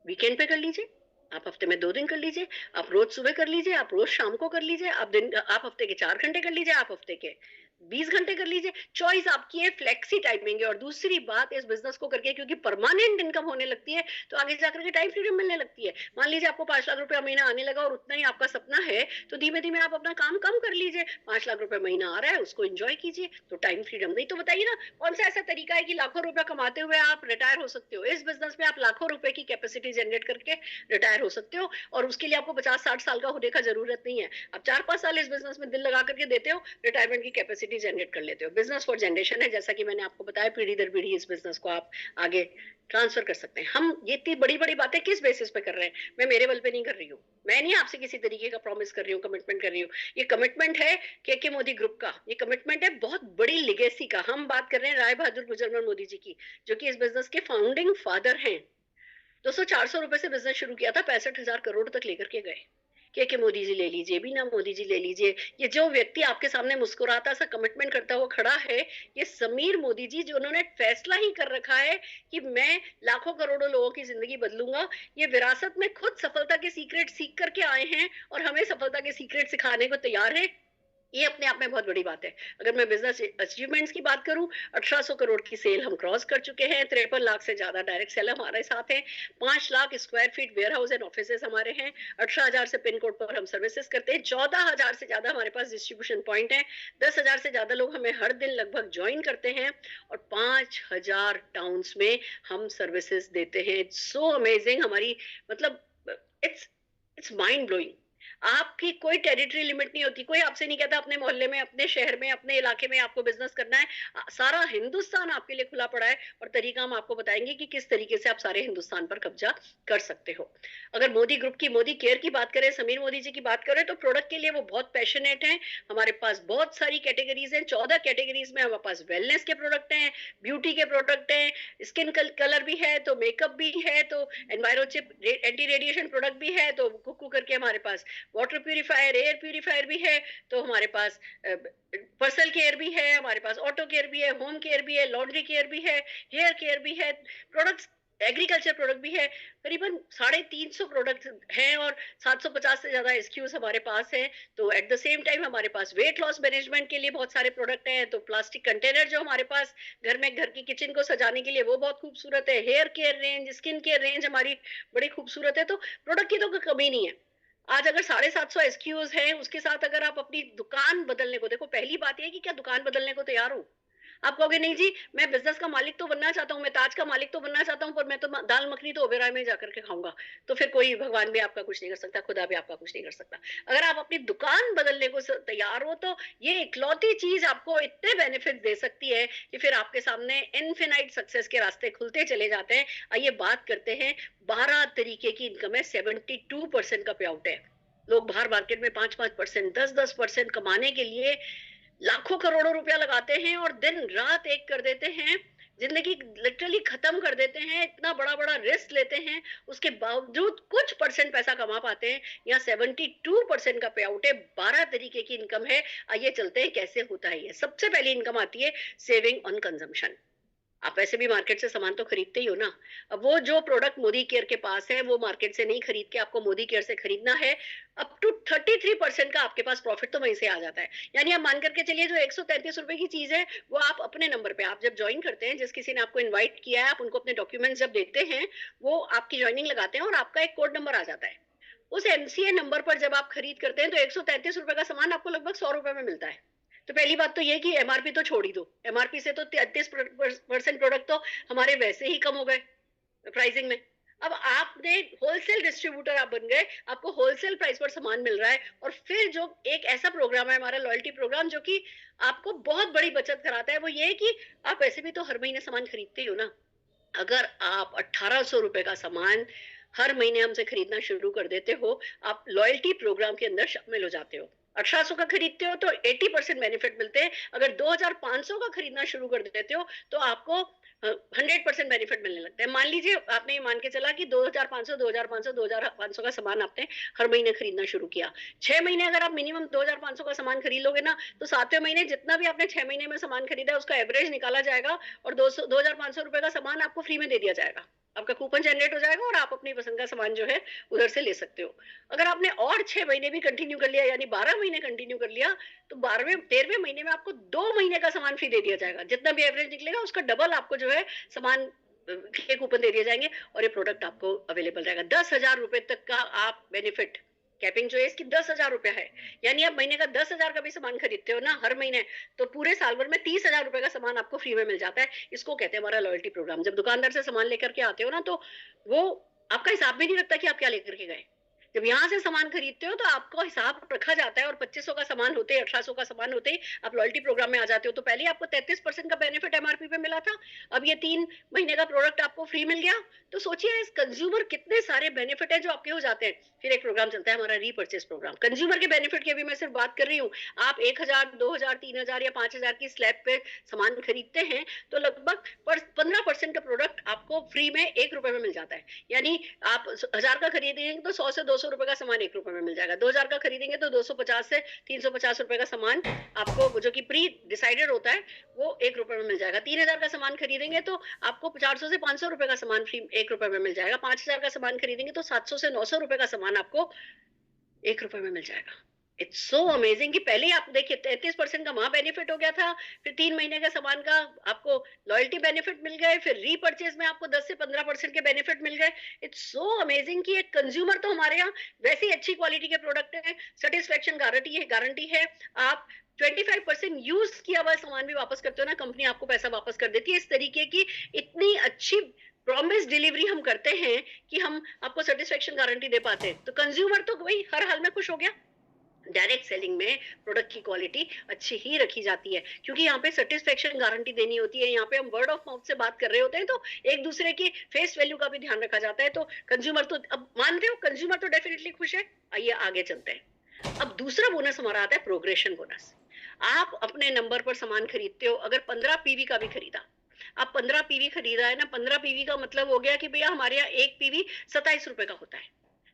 Speaker 2: वीकेंड पे कर लीजिए, आप हफ्ते में 2 दिन कर लीजिए, आप रोज सुबह कर लीजिए, आप रोज शाम को कर लीजिए, आप हफ्ते के 4 घंटे कर लीजिए, आप हफ्ते के 20 घंटे कर लीजिए, चॉइस आपकी है, फ्लेक्सी टाइमिंग है। और दूसरी बात, इस बिजनेस को करके क्योंकि परमानेंट इनकम होने लगती है, तो आगे जाकर के टाइम फ्रीडम मिलने लगती है। मान लीजिए आपको 5 लाख रुपया महीना आने लगा और उतना ही आपका सपना है, तो धीमे धीमे आप अपना काम कम कर लीजिए। 5 लाख रुपया महीना आ रहा है, उसको एंजॉय कीजिए, तो टाइम फ्रीडम। नहीं तो बताइए ना, कौन सा ऐसा तरीका है कि लाखों रुपया कमाते हुए आप रिटायर हो सकते हो? इस बिजनेस में आप लाखों रुपए की कैपेसिटी जनरेट करके रिटायर हो सकते हो, और उसके लिए आपको 50-60 साल का होने का जरूरत नहीं है। आप 4-5 साल इस बिजनेस में दिल लगा करके देते हो, रिटायरमेंट की कैपेसिटी जनरेट कर लेते हो। बिजनेस फॉर जनरेशन है, जैसा कि मैंने आपको बताया, पीढ़ी दर पीढ़ी इस बिजनेस को आप आगे ट्रांसफर कर सकते हैं। हम ये इतनी बड़ी बड़ी बातें किस बेसिस पे कर रहे हैं? मैं मेरे बल पे नहीं कर रही हूँ, मैं नहीं आपसे किसी तरीके का प्रॉमिस कर रही हूँ, कमिटमेंट कर रही हूँ। ये कमिटमेंट है के मोदी ग्रुप का, ये कमिटमेंट है बहुत बड़ी लिगेसी का। हम बात कर रहे हैं राय बहादुर गुजरमल मोदी जी की, जो कि इस बिजनेस के फाउंडिंग फादर हैं। 200-400 रुपए से बिजनेस शुरू किया था, 65,000 करोड़ तक लेकर के गए। के मोदी जी ले लीजिए, बीना मोदी जी ले लीजिए, ये जो व्यक्ति आपके सामने मुस्कुराता सा कमिटमेंट करता हुआ खड़ा है, ये समीर मोदी जी, जो उन्होंने फैसला ही कर रखा है कि मैं लाखों करोड़ों लोगों की जिंदगी बदलूंगा। ये विरासत में खुद सफलता के सीक्रेट सीख करके आए हैं और हमें सफलता के सीक्रेट सिखाने को तैयार है। ये अपने आप में बहुत बड़ी बात है। अगर मैं बिजनेस अचीवमेंट्स की बात करूं, 1800 करोड़ की सेल हम क्रॉस कर चुके हैं, 53 लाख से ज्यादा डायरेक्ट सेल हमारे साथ है, 5 lakh square feet warehouse and offices हमारे हैं, 18,000 से पिन कोड पर हम सर्विसेज करते हैं, 14,000 से ज्यादा हमारे पास डिस्ट्रीब्यूशन पॉइंट है, 10,000 से ज्यादा लोग हमें हर दिन लगभग ज्वाइन करते हैं, और 5,000 टाउन्स में हम सर्विसेज देते हैं। सो अमेजिंग, हमारी मतलब इट्स इट्स माइंड ब्लोइंग। आपकी कोई टेरिटरी लिमिट नहीं होती, कोई आपसे नहीं कहता अपने मोहल्ले में, अपने शहर में, अपने इलाके में आपको बिजनेस करना है। सारा हिंदुस्तान आपके लिए खुला पड़ा है, और तरीका हम आपको बताएंगे कि किस तरीके से आप सारे हिंदुस्तान पर कब्जा कर सकते हो। अगर मोदी ग्रुप की, मोदी केयर की बात करें, समीर मोदी जी की बात करें, तो प्रोडक्ट के लिए वो बहुत पैशनेट हैं। हमारे पास बहुत सारी कैटेगरीज हैं, 14 कैटेगरीज में हमारे पास वेलनेस के प्रोडक्ट हैं, ब्यूटी के प्रोडक्ट हैं, स्किन कलर भी है, तो मेकअप भी है, तो एनवायरोचिप एंटी रेडिएशन प्रोडक्ट भी है, तो कुकू करके हमारे पास वाटर प्यूरिफायर, एयर प्यूरिफायर भी है, तो हमारे पास पर्सनल केयर भी है, हमारे पास ऑटो केयर भी है, होम केयर भी है, लॉन्ड्री केयर भी है, हेयर केयर भी है, प्रोडक्ट्स एग्रीकल्चर प्रोडक्ट भी है। करीबन 350 प्रोडक्ट हैं, और 750 से ज्यादा एसक्यूज हमारे पास हैं। तो एट द सेम टाइम हमारे पास वेट लॉस मैनेजमेंट के लिए बहुत सारे प्रोडक्ट हैं। तो प्लास्टिक कंटेनर जो हमारे पास घर में, घर की किचन को सजाने के लिए, वो बहुत खूबसूरत है। Hair care range, skin care range हमारी बड़ी खूबसूरत है। तो प्रोडक्ट की तो कोई कमी नहीं है। आज अगर 750 एसक्यूज हैं, उसके साथ अगर आप अपनी दुकान बदलने को, देखो पहली बात यह है कि क्या दुकान बदलने को तैयार हो? आप कहोगे नहीं जी, मैं बिजनेस का मालिक तो बनना चाहता हूँ, मैं ताज का मालिक तो बनना चाहता हूँ, पर मैं तो दाल मखनी तो ओबेरॉय में जाकर के खाऊंगा। तो फिर कोई भगवान भी आपका कुछ नहीं कर सकता, खुदा भी आपका कुछ नहीं कर सकता। अगर आप अपनी दुकान बदलने को तैयार हो, तो ये इकलौती चीज आपको इतने बेनिफिट दे सकती है कि फिर आपके सामने इनफिनाइट सक्सेस के रास्ते खुलते चले जाते हैं। आइए बात करते हैं। 12 तरीके की इनकम है, 72% का पे आउट है। लोग बाहर मार्केट में 5-5%, 10-10% कमाने के लिए लाखों करोड़ों रुपया लगाते हैं, और दिन रात एक कर देते हैं, जिंदगी लिटरली खत्म कर देते हैं, इतना बड़ा बड़ा रिस्क लेते हैं, उसके बावजूद कुछ परसेंट पैसा कमा पाते हैं। यहाँ 72% का पे आउट है, 12 तरीके की इनकम है। आइए चलते हैं कैसे होता है ये। सबसे पहली इनकम आती है सेविंग ऑन कंजम्पशन। आप वैसे भी मार्केट से सामान तो खरीदते ही हो ना। अब वो जो प्रोडक्ट मोदी केयर के पास है, वो मार्केट से नहीं खरीद के आपको मोदी केयर से खरीदना है। अप टू 33% का आपके पास प्रॉफिट तो वहीं से आ जाता है। यानी आप मान करके चलिए, जो 133 रुपए की चीज है, वो आप अपने नंबर पे, आप जब ज्वाइन करते हैं, जिस किसी ने आपको इन्वाइट किया है, आप उनको अपने डॉक्यूमेंट्स जब देते हैं, वो आपकी ज्वाइनिंग लगाते हैं, और आपका एक कोड नंबर आ जाता है। उस एमसीए नंबर पर जब आप खरीद करते हैं, तो 133 रुपए का सामान आपको लगभग 100 रुपए में मिलता है। तो पहली बात तो ये कि एमआरपी तो छोड़ ही दो, एमआरपी से तो 33% प्रोडक्ट तो हमारे वैसे ही कम हो गए प्राइसिंग में। अब आपने होलसेल डिस्ट्रीब्यूटर आप बन गए, आपको होलसेल प्राइस पर सामान मिल रहा है, और फिर जो एक ऐसा प्रोग्राम है हमारा लॉयल्टी प्रोग्राम जो कि आपको बहुत बड़ी बचत कराता है, वो ये है कि आप ऐसे भी तो हर महीने सामान खरीदते ही हो ना। अगर आप 1800 रुपए का सामान हर महीने हमसे खरीदना शुरू कर देते हो, आप लॉयल्टी प्रोग्राम के अंदर शामिल हो जाते हो। 1800 का खरीदते हो तो 80% बेनिफिट मिलते हैं। अगर 2500 का खरीदना शुरू कर देते हो तो आपको 100% बेनिफिट मिलने लगता है। मान लीजिए आपने ये मान के चला कि 2500 का सामान आपने हर महीने खरीदना शुरू किया। 6 महीने अगर आप मिनिमम 2500 का सामान खरीद लोगे ना, तो 7वें महीने जितना भी आपने 6 महीने में सामान खरीदा है उसका एवरेज निकाला जाएगा, और 2500 रुपए का सामान आपको फ्री में दे दिया जाएगा। आपका कूपन जनरेट हो जाएगा और आप अपनी पसंद का सामान जो है उधर से ले सकते हो। अगर आपने और 6 महीने भी कंटिन्यू कर लिया, यानी 12 महीने कंटिन्यू कर लिया, तो 12वें 13वें महीने में आपको 2 महीने का सामान फ्री दे दिया जाएगा। जितना भी एवरेज निकलेगा उसका डबल आपको जो है सामान के कूपन दे दिए जाएंगे, और ये प्रोडक्ट आपको अवेलेबल रहेगा। 10,000 रुपए तक का आप बेनिफिट, कैपिंग जो है इसकी 10,000 रुपया है, यानी आप महीने का 10,000 का भी सामान खरीदते हो ना हर महीने, तो पूरे साल भर में 30,000 रुपए का सामान आपको फ्री में मिल जाता है। इसको कहते हैं हमारा लॉयल्टी प्रोग्राम। जब दुकानदार से सामान लेकर के आते हो ना, तो वो आपका हिसाब भी नहीं रखता कि आप क्या लेकर के गए। जब यहाँ से सामान खरीदते हो तो आपको हिसाब रखा जाता है, और 2500 का सामान होते ही, 1800 का सामान होते ही आप लॉयल्टी प्रोग्राम में आ जाते हो। तो पहले आपको 33% का बेनिफिट एमआरपी पे मिला था, अब ये 3 महीने का प्रोडक्ट आपको फ्री मिल गया। तो सोचिए इस कंज्यूमर कितने सारे बेनिफिट है जो आपके हो जाते हैं। फिर एक प्रोग्राम चलता है हमारा रीपर्चेस प्रोग्राम। कंज्यूमर के बेनिफिट की अभी मैं सिर्फ बात कर रही हूँ। आप 1000, 2000, 3000 या 5000 की स्लैब पे सामान खरीदते हैं, तो लगभग 15% का प्रोडक्ट आपको फ्री में 1 रुपए में मिल जाता है। यानी आप 1000 का खरीदेंगे तो 100 से 200 रुपए का सामान 1 रुपए में मिल जाएगा। 2000 का खरीदेंगे तो 250 से 350 रुपए का सामान आपको, जो कि प्री डिसाइडेड होता है, वो 1 रुपए में मिल जाएगा। 3000 का सामान खरीदेंगे तो आपको 400 से 500 रुपए का सामान फ्री 1 रुपए में मिल जाएगा। 5000 का सामान खरीदेंगे तो 700 से 900 रुपए का सामान आपको 1 रुपए में मिल जाएगा। इट्स सो अमेजिंग कि पहले ही आप देखिए 33% का वहां बेनिफिट हो गया था, फिर 3 महीने का सामान का आपको लॉयल्टी बेनिफिट मिल गए, फिर रीपर्चेज में आपको 10 से 15% के बेनिफिट मिल गए। इट्स सो अमेजिंग कि एक कंज्यूमर तो हमारे यहाँ वैसी अच्छी क्वालिटी के प्रोडक्ट है, सेटिस्फेक्शन गारंटी है। आप 25% यूज किया हुआ सामान भी वापस करते हो ना, कंपनी आपको पैसा वापस कर देती है। इस तरीके की इतनी अच्छी प्रॉमिस डिलीवरी हम करते हैं कि हम आपको सेटिस्फेक्शन गारंटी दे पाते हैं। तो कंज्यूमर तो वही हर हाल में खुश हो गया। डायरेक्ट सेलिंग में प्रोडक्ट की क्वालिटी अच्छी ही रखी जाती है, क्योंकि यहाँ पे सेटिस्फेक्शन गारंटी देनी होती है। यहाँ पे हम वर्ड ऑफ माउथ से बात कर रहे होते हैं, तो एक दूसरे की फेस वैल्यू का भी ध्यान रखा जाता है। तो कंज्यूमर तो, अब मान रहे हो, कंज्यूमर तो डेफिनेटली खुश है। आइए आगे चलते हैं। अब दूसरा बोनस हमारा आता है प्रोग्रेशन बोनस। आप अपने नंबर पर सामान खरीदते हो, अगर 15 पीवी का भी खरीदा, आप 15 पीवी खरीदा है ना, 15 पीवी का मतलब हो गया कि भैया हमारे यहाँ एक पीवी 27 रुपए का होता है।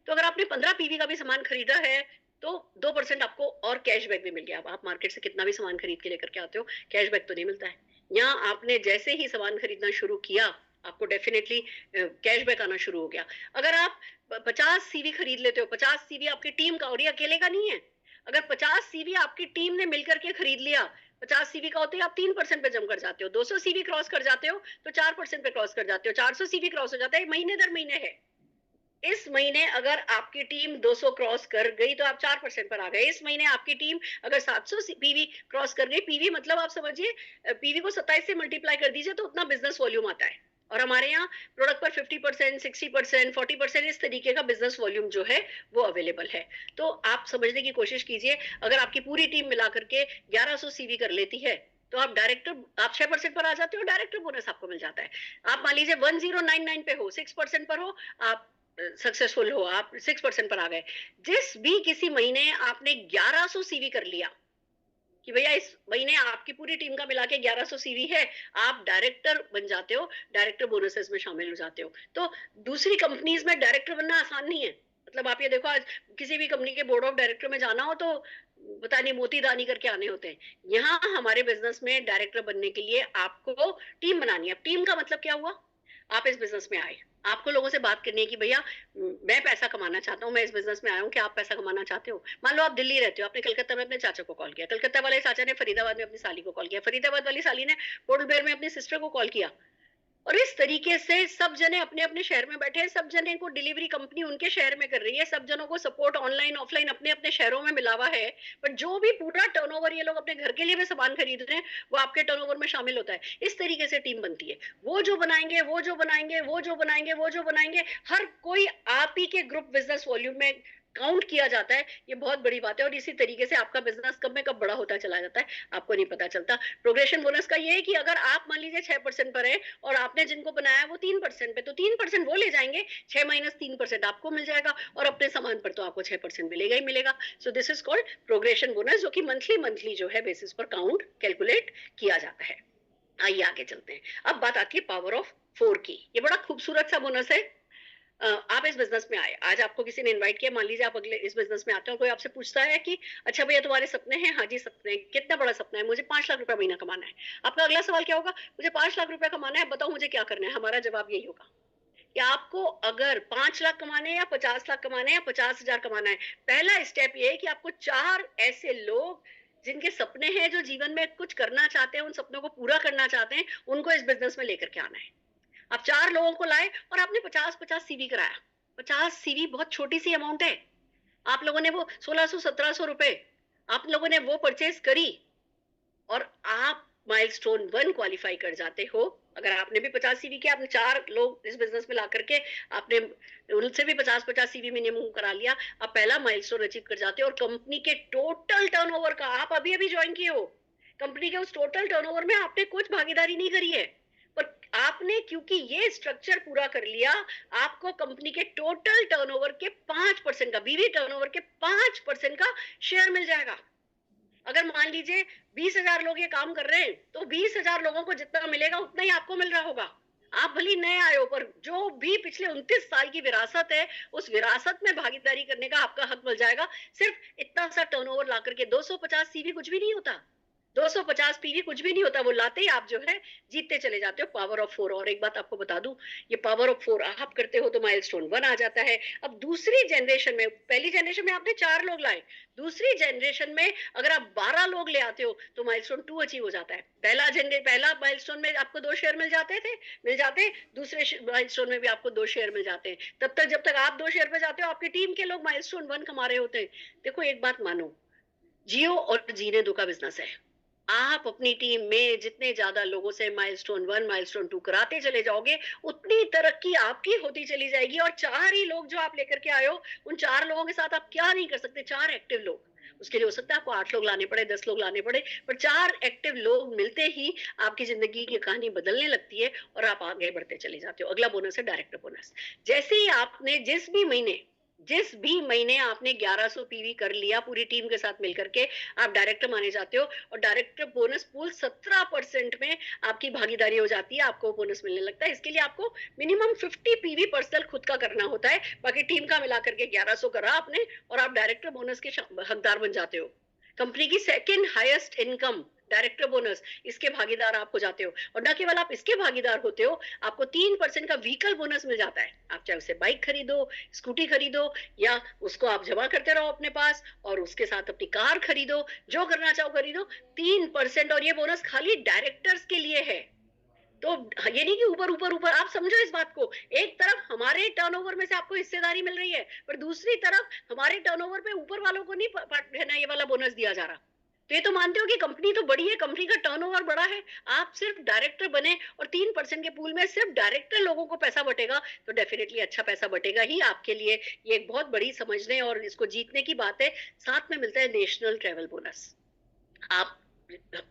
Speaker 2: तो अगर आपने 15 पीवी का भी सामान खरीदा है तो 2% आपको और कैशबैक भी मिल गया। अब आप मार्केट से कितना भी सामान खरीद के लेकर के आते हो, कैशबैक तो नहीं मिलता है। यहाँ आपने जैसे ही सामान खरीदना शुरू किया, आपको डेफिनेटली कैशबैक आना शुरू हो गया। अगर आप 50 सीवी खरीद लेते हो, 50 सीवी आपकी टीम का, और ये अकेले का नहीं है, अगर 50 सीवी आपकी टीम ने मिलकर के खरीद लिया, 50 सीवी का होते हैं, आप 3% पे जम कर जाते हो। 200 सीवी क्रॉस कर जाते हो तो 4% पे क्रॉस कर जाते हो। 400 सीवी क्रॉस हो जाता है, महीने दर महीने है। इस महीने अगर आपकी टीम 200 क्रॉस कर गई तो आप 4% पर आ गए। इस महीने आपकी टीम अगर 700 पीवी क्रॉस कर गई, पीवी मतलब आप समझिए पीवी को 27 से मल्टीप्लाई कर दीजिए तो उतना बिजनेस वॉल्यूम आता है। और हमारे यहाँ प्रोडक्ट पर 50%, 60%, 40% इस तरीके का बिजनेस वॉल्यूम जो है वो अवेलेबल है। तो आप समझने की कोशिश कीजिए, अगर आपकी पूरी टीम मिलाकर के 1100 सीवी कर लेती है तो आप डायरेक्टर, आप 6% पर आ जाते हो, डायरेक्टर बोनस आपको मिल जाता है। आप मान लीजिए 1099 पे हो, 6% पर हो, आप सक्सेसफुल हो, आप 6% पर आ गए। जिस भी किसी महीने आपने 1100 सीवी कर लिया कि भैया इस महीने आपकी पूरी टीम का मिला के 1100 सीवी है, आप डायरेक्टर बन जाते हो, डायरेक्टर बोनसेस में शामिल हो जाते हो। तो दूसरी कंपनीज में डायरेक्टर बनना आसान नहीं है। मतलब आप ये देखो, आज किसी भी कंपनी के बोर्ड ऑफ डायरेक्टर में जाना हो तो पता नहीं मोती दानी करके आने होते हैं। यहाँ हमारे बिजनेस में डायरेक्टर बनने के लिए आपको टीम बनानी है। टीम का मतलब क्या हुआ, आप इस बिजनेस में आए, आपको लोगों से बात करनी है कि भैया मैं पैसा कमाना चाहता हूँ, मैं इस बिजनेस में आया हूँ, कि आप पैसा कमाना चाहते हो। मान लो आप दिल्ली रहते हो, आपने कलकत्ता में अपने चाचा को कॉल किया, कलकत्ता वाले चाचा ने फरीदाबाद में अपनी साली को कॉल किया, फरीदाबाद वाली साली ने पोर्ट ब्लेयर में अपनी सिस्टर को कॉल किया। और इस तरीके से सब जने अपने अपने शहर में बैठे हैं, सब जने को डिलीवरी कंपनी उनके शहर में कर रही है, सब जनों को सपोर्ट ऑनलाइन ऑफलाइन अपने अपने शहरों में मिला हुआ है, बट जो भी पूरा टर्नओवर ये लोग अपने घर के लिए भी सामान खरीद रहे हैं वो आपके टर्नओवर में शामिल होता है। इस तरीके से टीम बनती है, वो जो बनाएंगे वो जो बनाएंगे वो जो बनाएंगे वो जो बनाएंगे, हर कोई आप ही के ग्रुप बिजनेस वॉल्यूम में काउंट किया जाता है। ये बहुत बड़ी बात है और इसी तरीके से आपका बिजनेस कब में कब बड़ा होता चला जाता है आपको नहीं पता चलता। प्रोग्रेशन बोनस का ये है कि अगर आप मान लीजिए 6% पर है और आपने जिनको बनाया वो 3% पे, तो 3% वो ले जाएंगे, 6 माइनस 3% आपको मिल जाएगा और अपने सामान पर तो आपको 6% मिलेगा ही मिलेगा। So this is called progression bonus, जो कि मंथली मंथली जो है बेसिस पर काउंट कैलकुलेट किया जाता है। आइए आगे चलते हैं। अब बात आती है पावर ऑफ 4 की। ये बड़ा खूबसूरत सा बोनस है। आप इस बिजनेस में आए, आज आपको किसी ने इनवाइट किया, मान लीजिए आप अगले इस बिजनेस में आते हो, कोई आपसे पूछता है कि अच्छा भैया तुम्हारे सपने हैं? हाँ जी सपने। कितना बड़ा सपना है? मुझे 5 लाख रुपया महीना कमाना है। आपका अगला सवाल क्या होगा? मुझे 5 लाख रुपया कमाना है, बताओ मुझे क्या करना है? हमारा जवाब यही होगा कि आपको अगर 5 लाख कमाने हैं या 50 लाख कमाने हैं या 50,000 कमाना है, पहला स्टेप ये है कि आपको 4 ऐसे लोग जिनके सपने हैं, जो जीवन में कुछ करना चाहते हैं, उन सपनों को पूरा करना चाहते हैं, उनको इस बिजनेस में लेकर के आना है। आप 4 लोगों को लाए और आपने 50-50 सीवी कराया। 50 सीवी बहुत छोटी सी अमाउंट है। आप लोगों ने वो 1600-1700 रुपए आप लोगों ने वो परचेज करी और आप माइलस्टोन 1 क्वालिफाई कर जाते हो। अगर आपने भी 50 सीवी किया, आपने 4 लोग इस बिजनेस में ला करके आपने उनसे भी 50-50 सीवी मिनिमम करा लिया, आप पहला माइलस्टोन अचीव कर जाते हो। और कंपनी के टोटल टर्नओवर का, आप अभी अभी ज्वाइन किए हो, कंपनी के उस टोटल टर्नओवर में आपने कुछ भागीदारी नहीं करी है, पर आपने क्योंकि ये स्ट्रक्चर पूरा कर लिया, आपको कंपनी के टोटल टर्नओवर के 5% का, बीवी टर्नओवर के 5% का शेयर मिल जाएगा। अगर मान लीजिए 20,000 लोग ये काम कर रहे हैं, तो 20,000 लोगों को जितना मिलेगा उतना ही आपको मिल रहा होगा। आप भले नए आए हो, पर जो भी पिछले 29 साल की विरासत है, उस विरासत में भागीदारी करने का आपका हक मिल जाएगा। सिर्फ इतना सा टर्नओवर ला करके 250 सीवी कुछ भी नहीं होता, 250 पीवी कुछ भी नहीं होता, वो लाते ही आप जो है जीतते चले जाते हो। Power of 4। और एक बात आपको बता दूं, ये पावर ऑफ 4 आप करते हो तो माइलस्टोन 1 आ जाता है। अब दूसरी जनरेशन में, पहली जनरेशन में आपने 4 लोग लाए, दूसरी जनरेशन में अगर आप 12 लोग ले आते हो तो माइलस्टोन 2 अचीव हो जाता है। पहला माइलस्टोन में आपको 2 शेयर मिल जाते, दूसरे माइलस्टोन में भी आपको 2 शेयर मिल जाते हैं। तब तक जब तक आप 2 शेयर पे जाते हो, आपकी टीम के लोग माइलस्टोन 1 कमा रहे होते हैं। देखो एक बात मानो, जियो और जीने दो का बिजनेस है। आप अपनी टीम में जितने ज्यादा लोगों से माइलस्टोन 1 माइलस्टोन 2 कराते चले जाओगे, उतनी तरक्की आपकी होती चली जाएगी। और 4 ही लोग जो आप लेकर के आए हो, उन 4 लोगों के साथ आप क्या नहीं कर सकते? 4 एक्टिव लोग, उसके लिए हो सकता है आपको 8 लोग लाने पड़े, 10 लोग लाने पड़े, पर 4 एक्टिव लोग मिलते ही आपकी जिंदगी की कहानी बदलने लगती है और आप आगे बढ़ते चले जाते हो। अगला बोनस है डायरेक्टर बोनस। जैसे ही आपने जिस भी महीने आपने 1100 पीवी कर लिया पूरी टीम के साथ मिलकर के, आप डायरेक्टर माने जाते हो। और डायरेक्टर बोनस पूल 17% में आपकी भागीदारी हो जाती है, आपको बोनस मिलने लगता है। इसके लिए आपको मिनिमम 50 पीवी पर्सनल खुद का करना होता है, बाकी टीम का मिलाकर के 1100 करा आपने और आप डायरेक्टर बोनस के हकदार बन जाते हो। कंपनी की second highest income director bonus, इसके भागीदार आप हो जाते हो। और न केवल आप इसके भागीदार होते हो, आपको 3% का व्हीकल बोनस मिल जाता है। आप चाहे उसे बाइक खरीदो, स्कूटी खरीदो, या उसको आप जमा करते रहो अपने पास और उसके साथ अपनी कार खरीदो, जो करना चाहो खरीदो। 3%, और ये बोनस खाली डायरेक्टर्स के लिए है। तो ये नहीं कि ऊपर ऊपर ऊपर, आप समझो इस बात को, एक तरफ हमारे टर्नओवर में से आपको हिस्सेदारी मिल रही है, पर दूसरी तरफ हमारे टर्नओवर पे ऊपर वालों को नहीं है ना ये वाला बोनस दिया जा रहा। तो ये तो मानते हो कि कंपनी तो बड़ी है, कंपनी का टर्नओवर बड़ा है, आप सिर्फ डायरेक्टर बने और 3% के पूल में सिर्फ डायरेक्टर लोगों को पैसा बटेगा, तो डेफिनेटली अच्छा पैसा बटेगा ही आपके लिए। ये एक बहुत बड़ी समझने और इसको जीतने की बात है। साथ में मिलता है नेशनल ट्रेवल बोनस। आप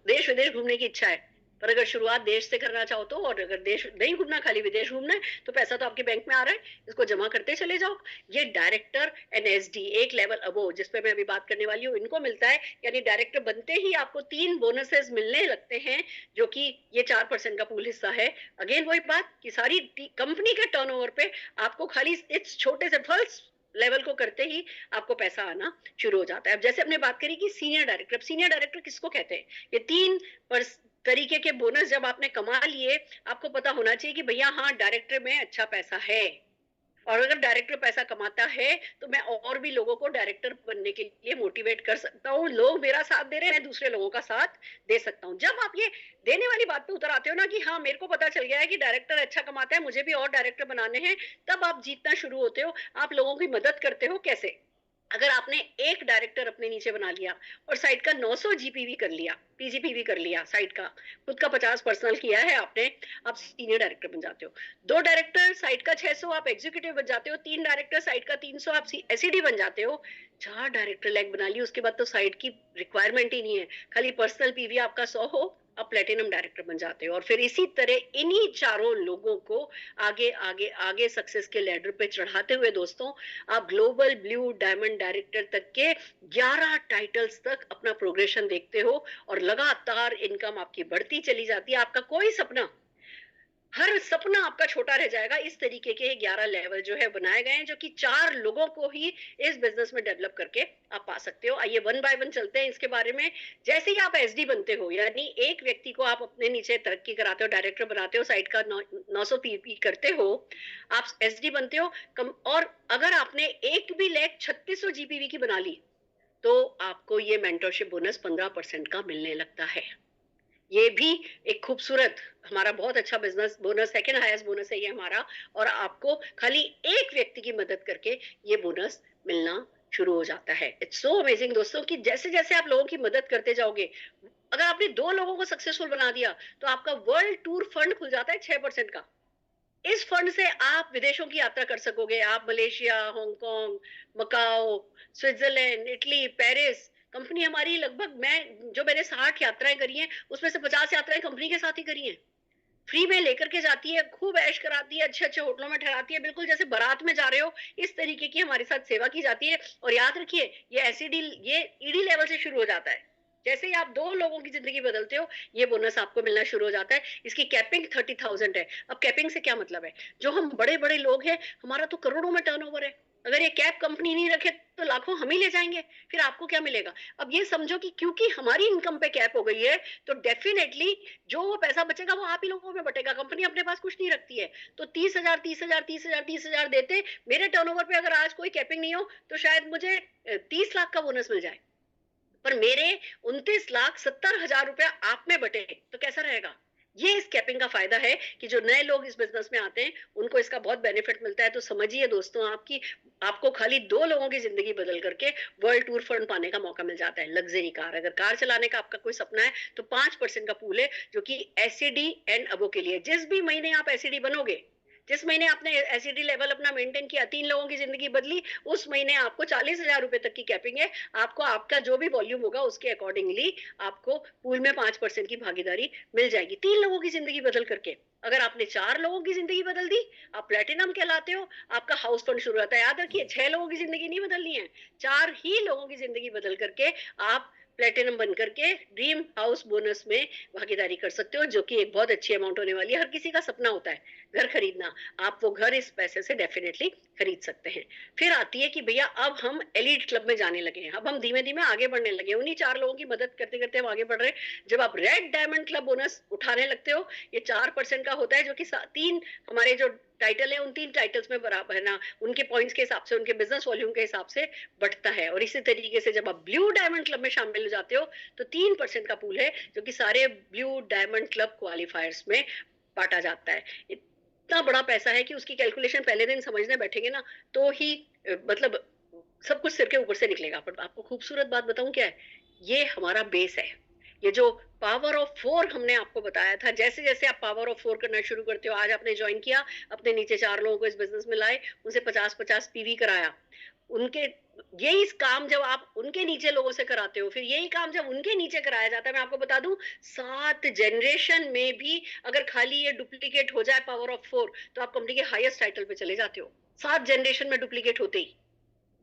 Speaker 2: देश विदेश घूमने की इच्छा है, पर अगर शुरुआत देश से करना चाहो तो, और अगर देश नहीं घूमना खाली विदेश घूमना है, तो पैसा तो आपके बैंक में आ रहा है, इसको जमा करते चले जाओ। ये डायरेक्टर एनएसडी एक लेवल अबो, जिस पे मैं अभी बात करने वाली हूँ, इनको मिलता है। यानी डायरेक्टर बनते ही आपको 3 बोनसेस मिलने लगते हैं, जो कि ये 4% का पूल हिस्सा है। अगेन वही बात कि सारी कंपनी के टर्नओवर पे आपको खाली इस छोटे से फर्स्ट लेवल को करते ही आपको पैसा आना शुरू हो जाता है। अब जैसे हमने बात करी कि सीनियर डायरेक्टर, अब सीनियर डायरेक्टर किसको कहते हैं? ये 3 तरीके के बोनस जब आपने कमा लिए, आपको पता होना चाहिए कि भैया हाँ डायरेक्टर में अच्छा पैसा है। और अगर डायरेक्टर पैसा कमाता है तो मैं और भी लोगों को डायरेक्टर बनने के लिए मोटिवेट कर सकता हूँ। लोग मेरा साथ दे रहे हैं, मैं दूसरे लोगों का साथ दे सकता हूँ। जब आप ये देने वाली बात पे उतर आते हो ना कि हाँ, मेरे को पता चल गया है कि डायरेक्टर अच्छा कमाता है, मुझे भी और डायरेक्टर बनाने हैं, तब आप जीतना शुरू होते हो। आप लोगों की मदद करते हो कैसे? अगर आपने एक डायरेक्टर अपने नीचे बना लिया और साइट का 900 जीपीवी कर लिया, पीजीपीवी कर लिया साइट का, खुद का 50 पर्सनल किया है आपने, आप सीनियर डायरेक्टर बन जाते हो। 2 डायरेक्टर साइट का 600 आप एग्जीक्यूटिव बन जाते हो, 3 डायरेक्टर साइट का 300 आप एसईडी बन जाते हो। 4 डायरेक्टर लैग बना ली, उसके बाद तो साइट की रिक्वायरमेंट ही नहीं है, खाली पर्सनल पीवी आपका 100 हो, आप प्लेटिनम डायरेक्टर बन जाते हो। और फिर इसी तरह इन्हीं चारों लोगों को आगे आगे आगे सक्सेस के लैडर पे चढ़ाते हुए दोस्तों, आप ग्लोबल ब्लू डायमंड डायरेक्टर तक के 11 टाइटल्स तक अपना प्रोग्रेशन देखते हो और लगातार इनकम आपकी बढ़ती चली जाती है। आपका कोई सपना, हर सपना आपका छोटा रह जाएगा। इस तरीके के 11 लेवल जो है बनाए गए हैं, जो कि 4 लोगों को ही इस बिजनेस में डेवलप करके आप पा सकते हो। आइए वन बाय वन चलते हैं इसके बारे में। जैसे ही आप एसडी बनते हो, यानी एक व्यक्ति को आप अपने नीचे तरक्की कराते हो, डायरेक्टर बनाते हो, साइट का 900 पीपी करते हो, आप एसडी बनते हो। और अगर आपने एक भी लैख 3600 जीपीवी की बना ली, तो आपको ये मेंटरशिप बोनस 15% का मिलने लगता है। ये भी एक खूबसूरत, हमारा बहुत अच्छा business bonus, second highest bonus है ये हमारा। और आपको खाली एक व्यक्ति की मदद करके ये बोनस मिलना शुरू हो जाता है। इट्स सो अमेजिंग दोस्तों कि जैसे जैसे आप लोगों की मदद करते जाओगे, अगर आपने 2 लोगों को सक्सेसफुल बना दिया तो आपका वर्ल्ड टूर फंड खुल जाता है 6% का। इस फंड से आप विदेशों की यात्रा कर सकोगे। आप Malaysia, Hong Kong, Macau, Switzerland, Italy, Paris, company हमारी लगभग, मैंने 60 यात्राएं करी हैं, उसमें से 50 यात्राएं कंपनी के साथ ही करी हैं। फ्री में लेकर के जाती है, खूब ऐश कराती है, अच्छे अच्छे होटलों में ठहराती है, बिल्कुल जैसे बारात में जा रहे हो, इस तरीके की हमारे साथ सेवा की जाती है। और याद रखिए, ये एसईडी, ये ईडी लेवल से शुरू हो जाता है। जैसे ही आप 2 लोगों की जिंदगी बदलते हो, ये बोनस आपको मिलना शुरू हो जाता है। इसकी कैपिंग 30,000 है। अब कैपिंग से क्या मतलब है? जो हम बड़े बड़े लोग हैं, हमारा तो करोड़ों में टर्नओवर है, अगर ये कैप कंपनी नहीं रखे तो लाखों हम ही ले जाएंगे, फिर आपको क्या मिलेगा? अब ये समझो कि क्योंकि हमारी इनकम पे कैप हो गई है, तो डेफिनेटली जो वो पैसा बचेगा वो आप ही लोगों में बटेगा। कंपनी अपने पास कुछ नहीं रखती है। तो 30,000 30,000 30,000 30,000 देते, मेरे टर्नओवर पे अगर आज कोई कैपिंग नहीं हो तो शायद मुझे 30 लाख का बोनस मिल जाए, पर मेरे 29,70,000 रुपया आप में बटे तो कैसा रहेगा? ये इस कैपिंग का फायदा है कि जो नए लोग इस बिजनेस में आते हैं उनको इसका बहुत बेनिफिट मिलता है। तो समझिए दोस्तों, आपको खाली 2 लोगों की जिंदगी बदल करके वर्ल्ड टूर फंड पाने का मौका मिल जाता है। लग्जरी कार, अगर कार चलाने का आपका कोई सपना है तो 5% का पूल है, जो कि एसईडी एंड अबो के लिए। जिस भी महीने आप एसईडी बनोगे, जिस महीने आपने एसईडी लेवल अपना मेंटेन किया, 3 लोगों की जिंदगी बदली, उस महीने आपको 40,000 रुपए तक की कैपिंग है। आपको आपका जो भी वॉल्यूम होगा उसके अकॉर्डिंगली आपको पूल में 5% की भागीदारी मिल जाएगी, 3 लोगों की जिंदगी बदल करके। अगर आपने 4 लोगों की जिंदगी बदल दी, आप प्लेटिनम कहलाते हो, आपका हाउस फंड शुरू होता है। याद रखिए, 6 लोगों की जिंदगी नहीं बदलनी है, 4 ही लोगों की जिंदगी बदल करके आप प्लेटिनम बन करके ड्रीम हाउस बोनस में भागीदारी कर सकते हो, जो कि एक बहुत अच्छी अमाउंट होने वाली है। हर किसी का सपना होता है घर खरीदना, आप वो घर इस पैसे से डेफिनेटली खरीद सकते हैं। फिर आती है कि भैया अब हम एलीट क्लब में जाने लगे हैं, अब हम धीमे धीमे आगे बढ़ने लगे, उन्हीं 4 लोगों की मदद करते करते हम आगे बढ़ रहे हैं। जब आप रेड डायमंड क्लब बोनस उठाने लगते हो, ये 4% का होता है, जो कि 3 हमारे जो टाइटल है उन 3 टाइटल्स में बराबर है ना, उनके पॉइंट्स के हिसाब से, उनके बिजनेस वॉल्यूम के हिसाब से बढ़ता है। और इसी तरीके से जब आप ब्लू डायमंड क्लब में शामिल हो जाते हो तो 3% का पूल है, जो कि सारे ब्लू डायमंड क्लब क्वालिफायर्स में बांटा जाता है। इतना बड़ा पैसा है कि उसकी कैलकुलेशन पहले दिन समझने बैठेंगे ना तो ही मतलब सब कुछ सिर के ऊपर से निकलेगा। पर आपको खूबसूरत बात बताऊं क्या है, ये हमारा बेस है। ये जो पावर ऑफ 4 हमने आपको बताया था, जैसे जैसे आप पावर ऑफ 4 करना शुरू करते हो, आज आपने ज्वाइन किया, अपने नीचे 4 लोगों को इस बिजनेस में लाए, उनसे 50-50 पीवी कराया, उनके यही काम जब आप उनके नीचे लोगों से कराते हो, फिर यही काम जब उनके नीचे कराया जाता है, मैं आपको बता दूं 7 जनरेशन में भी अगर खाली ये डुप्लीकेट हो जाए पावर ऑफ 4, तो आप कंपनी के हाईएस्ट टाइटल पे चले जाते हो, 7 जनरेशन में डुप्लीकेट होते ही।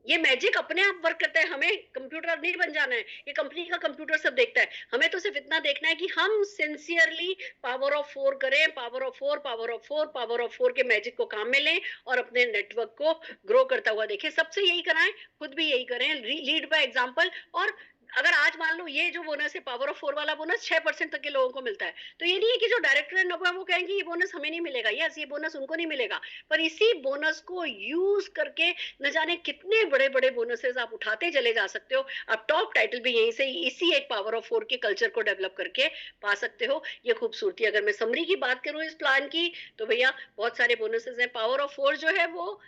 Speaker 2: ये मैजिक अपने आप वर्क करता है, हमें कंप्यूटर नहीं बन जाना है, ये कंपनी का कंप्यूटर सब देखता है। हमें तो सिर्फ इतना देखना है कि हम सिंसियरली पावर ऑफ 4 करें, power of 4 power of 4 power of 4 के मैजिक को काम में लें और अपने नेटवर्क को ग्रो करता हुआ देखें। सबसे यही कराएं, खुद भी यही करें, लीड बाय एग्जांपल। और अगर आज मान लो ये जो बोनस है पावर ऑफ 4 वाला बोनस 6% तक के लोगों को मिलता है, तो ये नहीं है कि जो डायरेक्टर है नब्बे वो कहेंगे ये बोनस हमें नहीं मिलेगा, यस ये बोनस उनको नहीं मिलेगा, पर इसी बोनस को यूज करके न जाने कितने बड़े बड़े बोनसेस आप उठाते चले जा सकते हो। आप टॉप टाइटल भी यहीं से इसी एक पावर ऑफ 4 के कल्चर को डेवलप करके पा सकते हो। ये खूबसूरती, अगर मैं समरी की बात करूं इस प्लान की, तो भैया बहुत सारे बोनसेस हैं। पावर ऑफ 4 जो है वो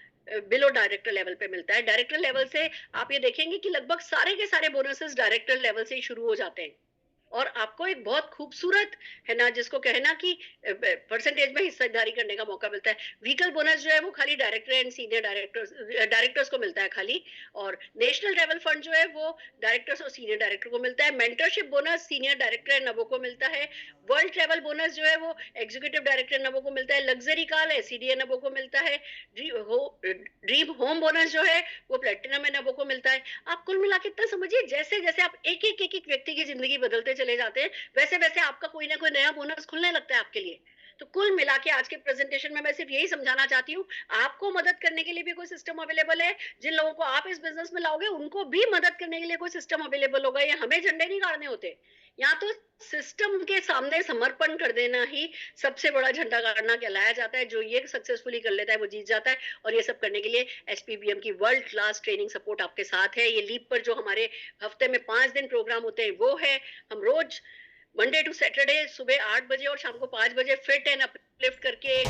Speaker 2: बिलो डायरेक्टर लेवल पे मिलता है। डायरेक्टर लेवल से आप ये देखेंगे कि लगभग सारे के सारे बोनसेस डायरेक्टर लेवल से ही शुरू हो जाते हैं। और आपको एक बहुत खूबसूरत है ना, जिसको कहना कि परसेंटेज में हिस्सेदारी करने का मौका मिलता है। व्हीकल बोनस जो है वो खाली डायरेक्टर एंड सीनियर डायरेक्टर्स को मिलता है खाली। और नेशनल लेवल फंड जो है वो डायरेक्टर्स और सीनियर डायरेक्टर को मिलता है। Mentorship bonus senior director and नबो को मिलता है। वर्ल्ड ट्रेवल बोनस जो है वो एग्जीक्यूटिव डायरेक्टर नबो को मिलता है। लग्जरी कार एसीडीए नबो को मिलता है। ड्रीम होम बोनस जो है वो प्लेटिनम एंड नबो को मिलता है। आप कुल मिला के इतना समझिए, जैसे जैसे आप एक एक व्यक्ति की जिंदगी बदलते चले जाते हैं, वैसे वैसे आपका कोई ना कोई नया बोनस खुलने लगता है आपके लिए। तो कुल मिला के आज के प्रेजेंटेशन में मैं सिर्फ यही समझाना चाहती हूँ, आपको मदद करने के लिए भी कोई सिस्टम अवेलेबल है। जिन लोगों को आप इस बिजनेस में लाओगे उनको भी मदद करने के लिए कोई सिस्टम अवेलेबल होगा। ये हमें झंडे नहीं गाड़ने होते, यहाँ तो सिस्टम के सामने समर्पण कर देना ही सबसे बड़ा झंडा गाड़ना कहलाया जाता है। जो ये सक्सेसफुली कर लेता है वो जीत जाता है। और ये सब करने के लिए एसपीबीएम की वर्ल्ड क्लास ट्रेनिंग सपोर्ट आपके साथ है। ये लीप पर जो हमारे हफ्ते में 5 दिन प्रोग्राम होते हैं वो है। हम रोज मंडे टू सैटरडे सुबह 8 बजे और शाम को 5 बजे फिट एंड अपलिफ्ट करके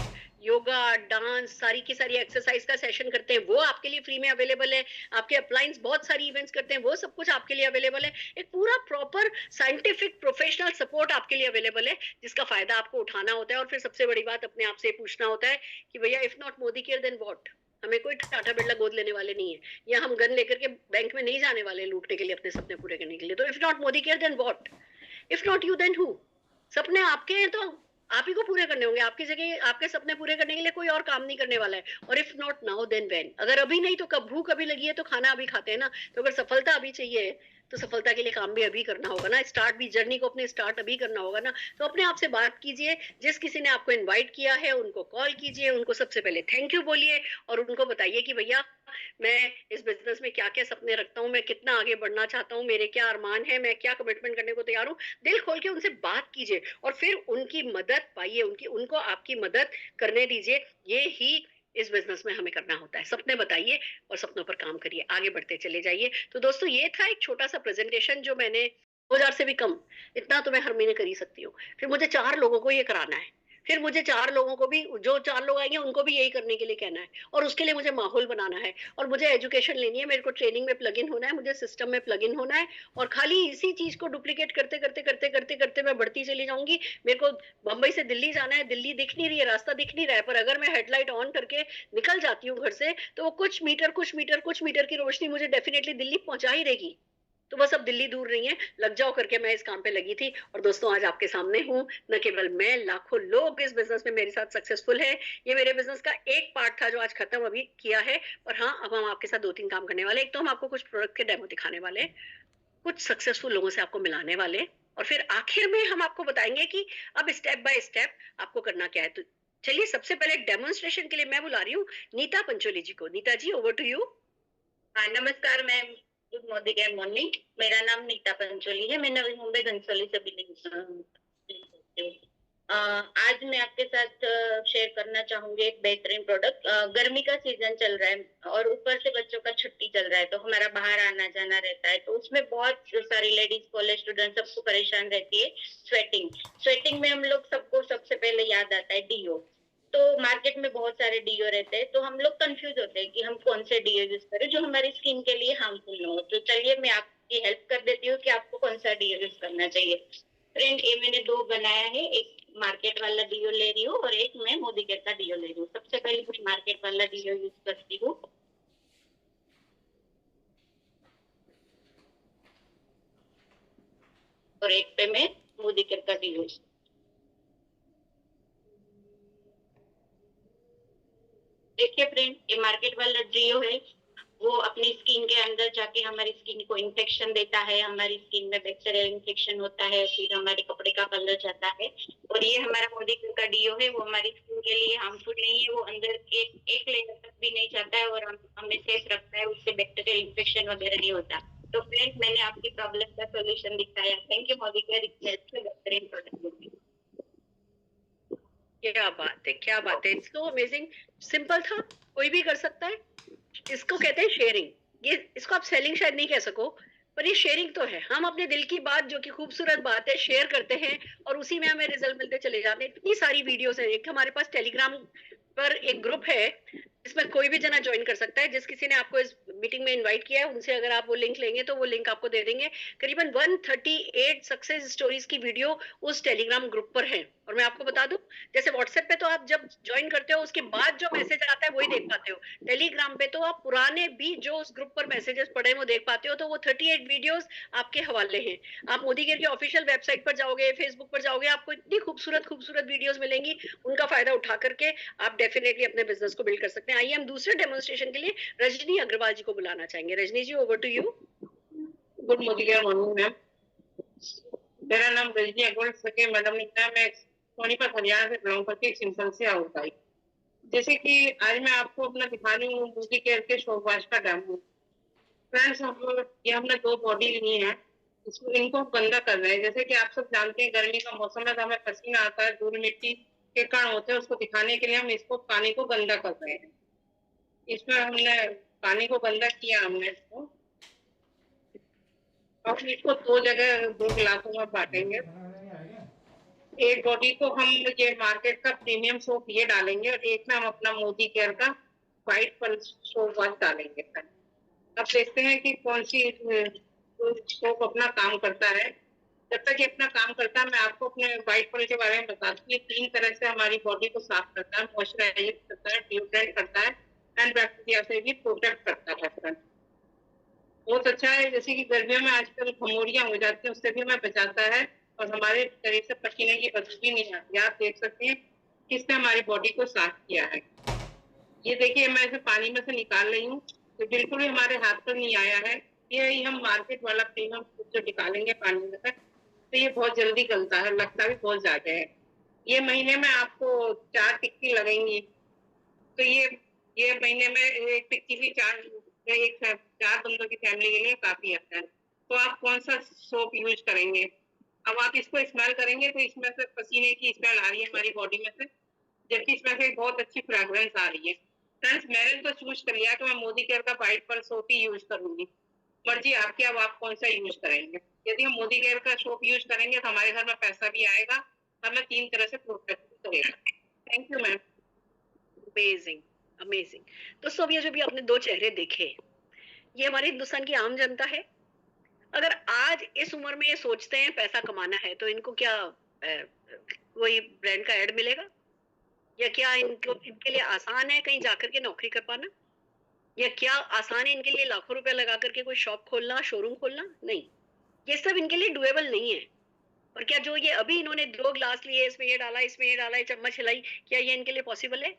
Speaker 2: योगा, डांस, सारी की सारी एक्सरसाइज का सेशन करते हैं, वो आपके लिए फ्री में अवेलेबल है। आपके अपलाइंस बहुत सारी इवेंट्स करते हैं, वो सब कुछ आपके लिए अवेलेबल है। एक पूरा प्रॉपर साइंटिफिक प्रोफेशनल सपोर्ट आपके लिए अवेलेबल है, जिसका फायदा आपको उठाना होता है। और फिर सबसे बड़ी बात अपने आप से पूछना होता है कि भैया if not Modi care then what. हमें कोई टाटा बिरला गोद लेने वाले नहीं है, या हम गन लेकर के बैंक में नहीं जाने वाले लूटने के लिए अपने सपने पूरे करने के लिए। तो if not Modi care then what, if not you then who. सपने आपके हैं तो आप ही को पूरे करने होंगे। आपकी जगह आपके सपने पूरे करने के लिए कोई और काम नहीं करने वाला है। और if not now then when, अगर अभी नहीं तो कब। भूख अभी लगी है तो खाना अभी खाते हैं ना। तो अगर सफलता अभी चाहिए तो सफलता के लिए काम भी अभी करना होगा ना। स्टार्ट भी, जर्नी को अपने स्टार्ट अभी करना होगा ना। तो अपने आप से बात कीजिए। जिस किसी ने आपको इनवाइट किया है उनको कॉल कीजिए, उनको सबसे पहले थैंक यू बोलिए और उनको बताइए कि भैया मैं इस बिजनेस में क्या क्या सपने रखता हूँ, मैं कितना आगे बढ़ना चाहता हूँ, मेरे क्या अरमान है, मैं क्या कमिटमेंट करने को तैयार हूँ। दिल खोल के उनसे बात कीजिए और फिर उनकी मदद पाइए, उनको आपकी मदद करने दीजिए। ये ही इस बिजनेस में हमें करना होता है। सपने बताइए और सपनों पर काम करिए, आगे बढ़ते चले जाइए। तो दोस्तों ये था एक छोटा सा प्रेजेंटेशन जो मैंने 2000 से भी कम, इतना तो मैं हर महीने कर ही सकती हूँ। फिर मुझे 4 लोगों को ये कराना है, फिर मुझे 4 लोगों को भी, जो 4 लोग आएंगे उनको भी यही करने के लिए कहना है। और उसके लिए मुझे माहौल बनाना है और मुझे एजुकेशन लेनी है, मेरे को ट्रेनिंग में प्लग इन होना है, मुझे सिस्टम में प्लग इन होना है। और खाली इसी चीज को डुप्लीकेट करते करते करते करते करते मैं बढ़ती चली जाऊंगी। मेरे को बंबई से दिल्ली जाना है, दिल्ली दिख नहीं रही है, रास्ता दिख नहीं रहा है, पर अगर मैं हेडलाइट ऑन करके निकल जाती हूँ घर से तो वो कुछ मीटर की रोशनी मुझे डेफिनेटली दिल्ली पहुंचा ही देगी। तो बस अब दिल्ली दूर नहीं है, लग जाओ करके मैं इस काम पे लगी थी। और दोस्तों आज आपके सामने हूँ। न केवल मैं, लाखों लोग इस बिजनेस में मेरे साथ सक्सेसफुल है। ये मेरे बिजनेस का एक पार्ट था जो आज खत्म अभी किया है। और हाँ, अब हम आपके साथ 2-3 काम करने वाले। एक तो हम आपको कुछ प्रोडक्ट के डेमो दिखाने वाले, कुछ सक्सेसफुल लोगों से आपको मिलाने वाले, और फिर आखिर में हम आपको बताएंगे कि अब स्टेप बाय स्टेप आपको करना क्या है। तो चलिए सबसे पहले डेमोन्स्ट्रेशन के लिए मैं बुला रही हूँ नीता पंचोली जी को। नीता जी, ओवर टू यू।
Speaker 3: हाँ, नमस्कार ma'am. Good morning and morning. मेरा नाम नीता पंचोली है। मैं नवी मुंबई घनसोली से बिलोंग करती हूँ। आज मैं आपके साथ शेयर करना चाहूंगी एक बेहतरीन प्रोडक्ट। गर्मी का सीजन चल रहा है और ऊपर से बच्चों का छुट्टी चल रहा है, तो हमारा बाहर आना जाना रहता है, तो उसमें बहुत सारी लेडीज, कॉलेज स्टूडेंट सबको परेशान रहती है स्वेटिंग में हम लोग सबको सबसे पहले याद आता है डीओ। तो मार्केट में बहुत सारे डीओ रहते हैं, तो हम लोग कंफ्यूज होते हैं कि हम कौन से डीओ यूज करें जो हमारी स्किन के लिए हार्मफुल ना हो। तो चलिए मैं आपकी हेल्प कर देती हूँ कि आपको कौन सा डीओ यूज करना चाहिए। फ्रेंड, ये मैंने 2 बनाया है। एक मार्केट वाला डीओ ले रही हूँ और एक मैं मोदी केयर का डीओ ले रही हूँ। सबसे पहले मैं मार्केट वाला डीओ यूज करती हूँ। और एक पे मैं मोदी केयर का डीओ। देखिए फ्रेंड, ये मार्केट वाला डीओ है, वो अपनी स्किन के अंदर जाके हमारी स्किन को इन्फेक्शन देता है, हमारी स्किन में बैक्टीरियल इन्फेक्शन होता है, फिर हमारे कपड़े का कलर जाता है। और ये हमारा मोदी केयर का डीओ है, वो हमारी स्किन के लिए हार्मफुल नहीं है, वो अंदर एक लेयर तक भी नहीं जाता है और हमें सेफ रखता है, उससे बैक्टीरियल इन्फेक्शन वगैरह नहीं होता। तो फ्रेंड्स, मैंने आपकी प्रॉब्लम का सॉल्यूशन दिखाया। थैंक यू मोदी केयर, इतने अच्छे बेहतरीन प्रोडक्ट।
Speaker 2: क्या बात है, क्या बात है, इट्स सो अमेजिंग। सिंपल था, कोई भी कर सकता है। इसको कहते हैं शेयरिंग। ये इसको आप सेलिंग शायद नहीं कह सको, पर ये शेयरिंग तो है। हम अपने दिल की बात, जो कि खूबसूरत बात है, शेयर करते हैं और उसी में हमें रिजल्ट मिलते चले जाते हैं। इतनी सारी वीडियोस है। एक हमारे पास टेलीग्राम पर एक ग्रुप है, इसमें कोई भी जना ज्वाइन कर सकता है। जिस किसी ने आपको इस मीटिंग में इनवाइट किया है, उनसे अगर आप वो लिंक लेंगे तो वो लिंक आपको दे देंगे। करीबन 138 सक्सेस स्टोरीज की वीडियो उस टेलीग्राम ग्रुप पर है। और मैं आपको बता दूं, जैसे व्हाट्सएप पे तो आप जब ज्वाइन करते हो उसके बाद जो मैसेज आता है वही देख पाते हो, टेलीग्राम पे तो आप पुराने भी जो उस ग्रुप पर मैसेजेस पड़े हैं वो देख पाते हो। तो वो 38 वीडियोस आपके हवाले हैं। आप मोदी केयर की ऑफिशियल वेबसाइट पर जाओगे, फेसबुक पर जाओगे, आपको इतनी खूबसूरत खूबसूरत वीडियोस मिलेंगी। उनका फायदा उठा करके आप डेफिनेटली अपने बिजनेस को बिल्ड कर सकते हैं। आइए हम दूसरे डेमोन्स्ट्रेशन के लिए रजनी अग्रवाल जी को बुलाना चाहेंगे। Rajni ji, over to you.
Speaker 4: Good मोदी केयर मॉर्निंग मैम। मेरा नाम रजनी अग्रवाल सके मैडम नीता। मैं सोनीपत हरियाणा से बिलोंग करती हूँ, सिंपल से आउटसाइड। जैसे कि आज मैं आपको अपना दिखा रही हूँ मोदी केयर के शॉप वॉश का डेमो। फ्रेंड्स, ये हमने 2 बॉडी ली है, इसको इनको गंदा कर रहे हैं। जैसे कि आप सब जानते हैं गर्मी का मौसम है तो हमें पसीना आता है, धूल मिट्टी के कण होते हैं, उसको दिखाने के लिए हम इसको पानी को गंदा कर रहे हैं। इसमें हमने पानी को गंदा किया, हमने इसको अब इसको 2 जगह 2 गिलासों में बांटेंगे। एक बॉडी को हम ये मार्केट का प्रीमियम सोप ये डालेंगे और एक में हम अपना मोदी केयर का व्हाइट पल्स सोप वॉश डालेंगे। अब देखते हैं कि कौन सी सोप अपना काम करता है। जब तक ये अपना काम करता है मैं आपको अपने व्हाइट पल के बारे में बताती हूँ। 3 तरह से हमारी बॉडी को साफ करता है, मॉइस्चराइज करता है, डिओड्रेंट करता है एंड बैक्टीरिया से भी प्रोटेक्ट करता है। बहुत अच्छा है। जैसे कि गर्मियों में आजकल खमोरियां हो जाती है, उससे भी हमें बचाता है और हमारे शरीर से पसीने की बदबू भी नहीं आती। आप देख सकते हैं किसने हमारी बॉडी को साफ किया है। ये देखिए, मैं इसे पानी में से निकाल रही हूँ तो बिल्कुल भी हमारे हाथ पर नहीं आया है। ये हम मार्केट वाला प्रीमियम जो निकालेंगे पानी में से तो ये बहुत जल्दी गलता है, लगता भी बहुत ज्यादा है। ये महीने में आपको 4 टिक्की लगेंगी, तो ये महीने में एक टिक्की भी 4 बंदों की फैमिली के लिए काफी अच्छा है। तो आप कौन सा सोप यूज करेंगे? अब आप इसको स्मेल करेंगे तो इसमें से पसीने की स्मेल आ रही है हमारी बॉडी में से, जबकि इसमें से बहुत अच्छी फ्रेग्रेंस आ रही है। फ्रेंड्स, मैंने तो चूज कर लिया कि मैं मोदी केयर का व्हाइट पर्ल सोप ही यूज करूंगी। मर्जी आपकी, अब आप कौन सा यूज करेंगे। यदि हम मोदी केयर का सोप यूज करेंगे तो हमारे घर में पैसा भी आएगा, हमें 3 तरह से प्रोटेक्ट करेगा। Thank you ma'am.
Speaker 2: Amazing, amazing. दोस्तों, अब ये जो भी आपने 2 चेहरे देखे, ये हमारे हिंदुस्तान की आम जनता है। अगर आज इस उम्र में ये सोचते हैं पैसा कमाना है, तो इनको क्या कोई ब्रांड का ऐड मिलेगा? या क्या इनके लिए आसान है कहीं जाकर के नौकरी कर पाना? या क्या आसान है इनके लिए लाखों रुपए लगा करके कोई शॉप खोलना, शोरूम खोलना? नहीं, ये सब इनके लिए डुएबल नहीं है। और क्या जो ये अभी इन्होंने 2 ग्लास लिए, इसमें ये डाला, इसमें ये डाला, चम्मच हिलाई, क्या ये इनके लिए पॉसिबल है?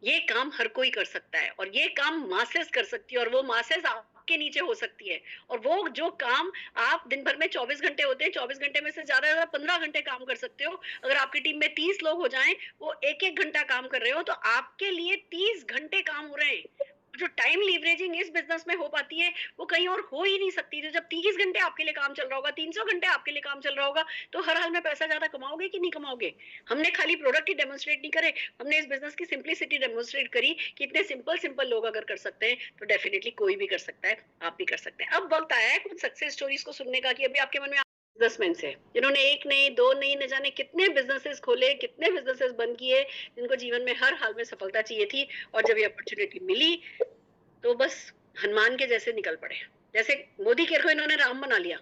Speaker 2: ये काम हर कोई कर सकता है और ये काम मासेस कर सकती है, और वो मासेस आपके नीचे हो सकती है। और वो जो काम आप दिन भर में 24 घंटे होते हैं, 24 घंटे में से ज्यादा 15 घंटे काम कर सकते हो। अगर आपकी टीम में 30 लोग हो जाएं, वो 1-1 घंटा काम कर रहे हो, तो आपके लिए 30 घंटे काम हो रहे हैं। जो टाइम लीवरेजिंग इस बिजनेस में हो पाती है वो कहीं और हो ही नहीं सकती। तो जब 30 घंटे आपके लिए काम चल रहा होगा, 300 घंटे आपके लिए काम चल रहा होगा, तो हर हाल में पैसा ज्यादा कमाओगे कि नहीं कमाओगे? हमने खाली प्रोडक्ट ही डेमोन्स्ट्रेट नहीं करे, हमने इस बिजनेस की सिंप्लिसिटी डेमोन्स्ट्रेट करी कि इतने सिंपल सिंपल लोग अगर कर सकते हैं तो डेफिनेटली कोई भी कर सकता है, आप भी कर सकते हैं। अब वक्त आया है कुछ सक्सेस स्टोरीज को सुनने का, कि अभी आपके मन में बिजनेसमैन से जिन्होंने 1 नहीं 2 नहीं, न जाने कितने बिजनेसेस खोले, कितने बिजनेसेस बंद किए, जिनको जीवन में हर हाल में सफलता चाहिए थी, और जब ये अपॉर्चुनिटी मिली तो बस हनुमान के जैसे निकल पड़े। जैसे मोदी केयर को इन्होंने राम बना लिया,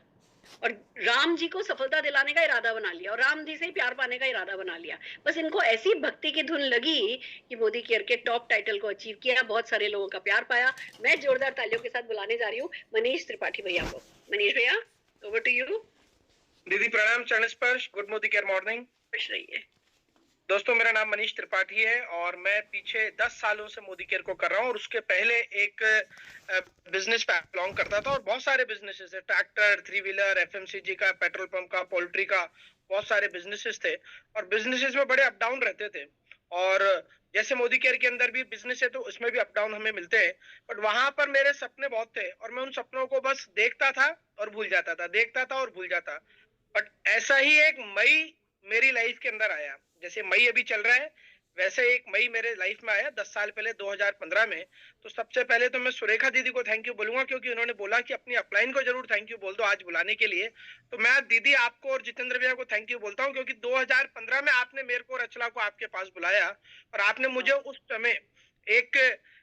Speaker 2: और राम जी को सफलता दिलाने का इरादा बना लिया, और राम जी से ही प्यार पाने का इरादा बना लिया। बस इनको ऐसी भक्ति की धुन लगी कि मोदी केयर के टॉप टाइटल को अचीव किया, बहुत सारे लोगों का प्यार पाया। मैं जोरदार तालियों के साथ बुलाने जा रही हूँ मनीष त्रिपाठी भैया को। मनीष भैया, ओवर टू यू।
Speaker 1: दीदी प्रणाम, चरण स्पर्श, गुड मोदी केयर मॉर्निंग।
Speaker 2: खुश रहिए।
Speaker 1: दोस्तों, मेरा नाम मनीष त्रिपाठी है और मैं पीछे 10 सालों से मोदी केयर को कर रहा हूँ, और उसके पहले एक बिजनेस पे बिलोंग करता था, और बहुत सारे बिजनेसेस है, ट्रैक्टर, 3 व्हीलर, एफएमसीजी का, पेट्रोल पंप का, पोल्ट्री का, बहुत सारे बिजनेसेस थे, और बिजनेसेस में बड़े अप डाउन रहते थे। और जैसे जैसे मोदी केयर के अंदर भी बिजनेस है तो उसमें भी अप डाउन हमें मिलते हैं, बट वहां पर मेरे सपने बहुत थे और मैं उन सपनों को बस देखता था और भूल जाता था, देखता था और भूल जाता। बट ऐसा ही एक मई मेरी लाइफ के अंदर आया, जैसे मई अभी चल रहा है वैसे एक मई मेरे लाइफ में आया 10 साल पहले 2015 में। तो सबसे पहले तो मैं सुरेखा दीदी को थैंक यू बोलूंगा, क्योंकि उन्होंने बोला कि अपनी अपलाइन को जरूर थैंक यू बोल दो आज बुलाने के लिए। तो मैं दीदी आपको और जितेंद्र भैया को थैंक यू बोलता हूँ, क्योंकि 2015 में आपने मेरे को रचला को आपके पास बुलाया और आपने मुझे उस समय एक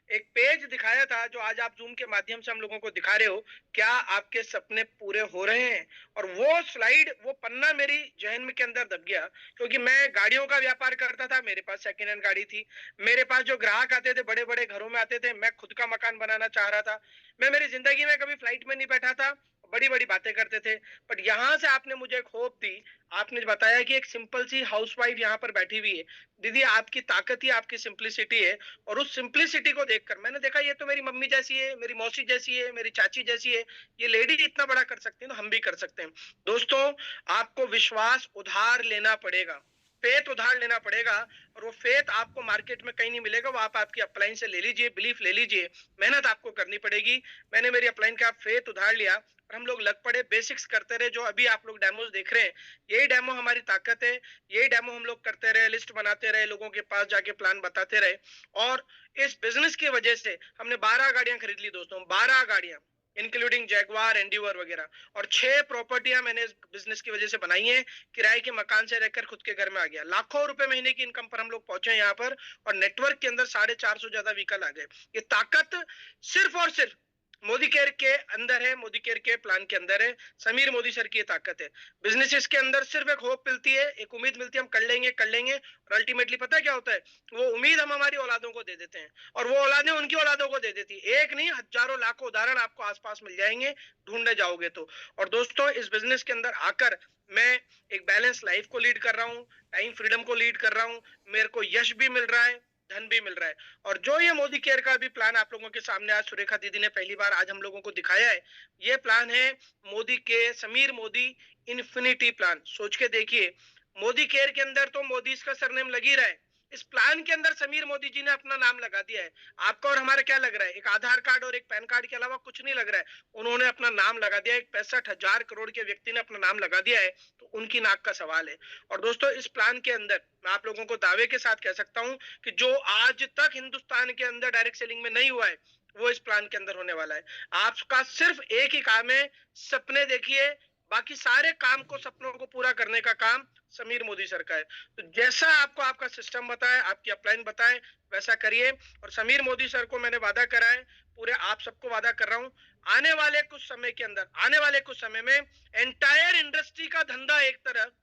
Speaker 1: एक पेज दिखाया था जो आज आप जूम के माध्यम से हम लोगों को दिखा रहे हो, क्या आपके सपने पूरे हो रहे हैं। और वो स्लाइड, वो पन्ना मेरी जहन में के अंदर दब गया, क्योंकि मैं गाड़ियों का व्यापार करता था, मेरे पास सेकेंड हैंड गाड़ी थी, मेरे पास जो ग्राहक आते थे बड़े बड़े घरों में आते थे, मैं खुद का मकान बनाना चाह रहा था, मैं मेरी जिंदगी में कभी फ्लाइट में नहीं बैठा था, बड़ी बड़ी बातें करते थे। बट यहाँ से आपने मुझे एक होप दी, आपने बताया कि एक सिंपल सी हाउसवाइफ यहाँ पर बैठी हुई है। दीदी आपकी ताकत ही आपकी सिंप्लिसिटी है, और उस सिंप्लिसिटी को देखकर मैंने देखा ये तो मेरी मम्मी जैसी है, मेरी मौसी जैसी है, मेरी चाची जैसी है, ये लेडी इतना बड़ा कर सकती है तो हम भी कर सकते हैं। दोस्तों आपको विश्वास उधार लेना पड़ेगा, फेथ उधार लेना पड़ेगा, और वो फेथ आपको मार्केट में कहीं नहीं मिलेगा, वो आप आपकी अपलाइन से ले लीजिए, बिलीफ ले लीजिए, मेहनत आपको करनी पड़ेगी। मैंने मेरी अपलाइन का फेथ उधार लिया और हम लोग लग पड़े, बेसिक्स करते रहे, जो अभी आप लोग डेमोज देख रहे हैं यही डेमो हमारी ताकत है, यही डेमो हम लोग करते रहे, लिस्ट बनाते रहे, लोगों के पास जाके प्लान बताते रहे, और इस बिजनेस की वजह से हमने 12 गाड़ियां खरीद ली दोस्तों, 12 गाड़ियां इंक्लूडिंग जैगवार, एंड्यूवर वगैरह, और 6 प्रॉपर्टियां मैंने इस बिजनेस की वजह से बनाई है। किराए के मकान से रहकर खुद के घर में आ गया, लाखों रुपए महीने की इनकम पर हम लोग पहुंचे यहाँ पर, और नेटवर्क के अंदर 450 ज्यादा व्हीकल आ गए। ये ताकत सिर्फ और सिर्फ मोदी केयर के अंदर है, मोदी केयर के प्लान के अंदर है, समीर मोदी सर की ये ताकत है। बिजनेसेस के अंदर सिर्फ एक होप मिलती है, एक उम्मीद मिलती है, हम कर लेंगे, और अल्टीमेटली पता है क्या होता है, वो उम्मीद हम हमारी औलादों को दे देते हैं और वो औलादें उनकी औलादों को दे देती है। एक नहीं, हजारों लाखों उदाहरण आपको आसपास मिल जाएंगे ढूंढने जाओगे तो। और दोस्तों इस बिजनेस के अंदर आकर मैं एक बैलेंस लाइफ को लीड कर रहा हूँ, टाइम फ्रीडम को लीड कर रहा हूँ, मेरे को यश भी मिल रहा है, धन भी मिल रहा है। और जो ये मोदी केयर का भी प्लान आप लोगों के सामने आज सुरेखा दीदी ने पहली बार आज हम लोगों को दिखाया है, ये प्लान है मोदी के समीर मोदी इन्फिनिटी प्लान। सोच के देखिए, मोदी केयर के अंदर तो मोदी का सरनेम लग ही रहा है, इस प्लान के अंदर समीर मोदी जी ने अपना नाम लगा दिया है। आपका और हमारा क्या लग रहा है, एक आधार कार्ड और एक पैन कार्ड के अलावा कुछ नहीं लग रहा है, उन्होंने अपना नाम लगा दिया, एक 65,000 करोड़ के व्यक्ति ने अपना नाम लगा दिया है, तो उनकी नाक का सवाल है। और दोस्तों इस प्लान के अंदर मैं आप लोगों को दावे के साथ कह सकता हूं कि जो आज तक हिंदुस्तान के अंदर डायरेक्ट सेलिंग में नहीं हुआ है वो इस प्लान के अंदर होने वाला है। आपका सिर्फ एक ही काम है, सपने देखिए, बाकी सारे काम को, सपनों को पूरा करने का काम समीर मोदी सर का है। तो जैसा आपको आपका सिस्टम बताए, आपकी अपलाइन बताए, वैसा करिए। और समीर मोदी सर को मैंने वादा करा है, पूरे आप सबको वादा कर रहा हूं, आने वाले कुछ समय के अंदर, आने वाले कुछ समय में एंटायर इंडस्ट्री का धंधा एक तरफ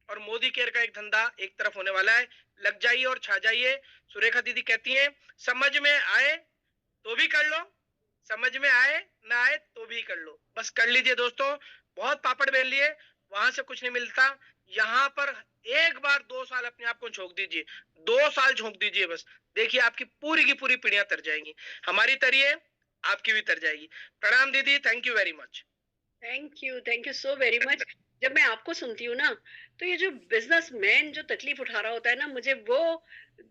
Speaker 1: और मोदी केयर का एक धंधा एक तरफ होने वाला है। लग जाइए और छा जाइए। सुरेखा दीदी कहती हैं समझ में आए तो भी कर लो, समझ में आए ना आए तो भी कर लो, बस कर लीजिए दोस्तों। बहुत पापड़ बेल लिए, वहां से कुछ नहीं मिलता। यहाँ पर एक बार 2 साल अपने आप को झोंक दीजिए, 2 साल झोंक दीजिए, बस देखिए आपकी पूरी की पूरी पीढ़ियां तर जाएंगी, हमारी तरिए आपकी भी तर जाएगी। प्रणाम दीदी, thank you very much.
Speaker 2: Thank you so very much. जब मैं आपको सुनती हूँ ना, तो ये जो बिजनेसमैन जो तकलीफ उठा रहा होता है ना, मुझे वो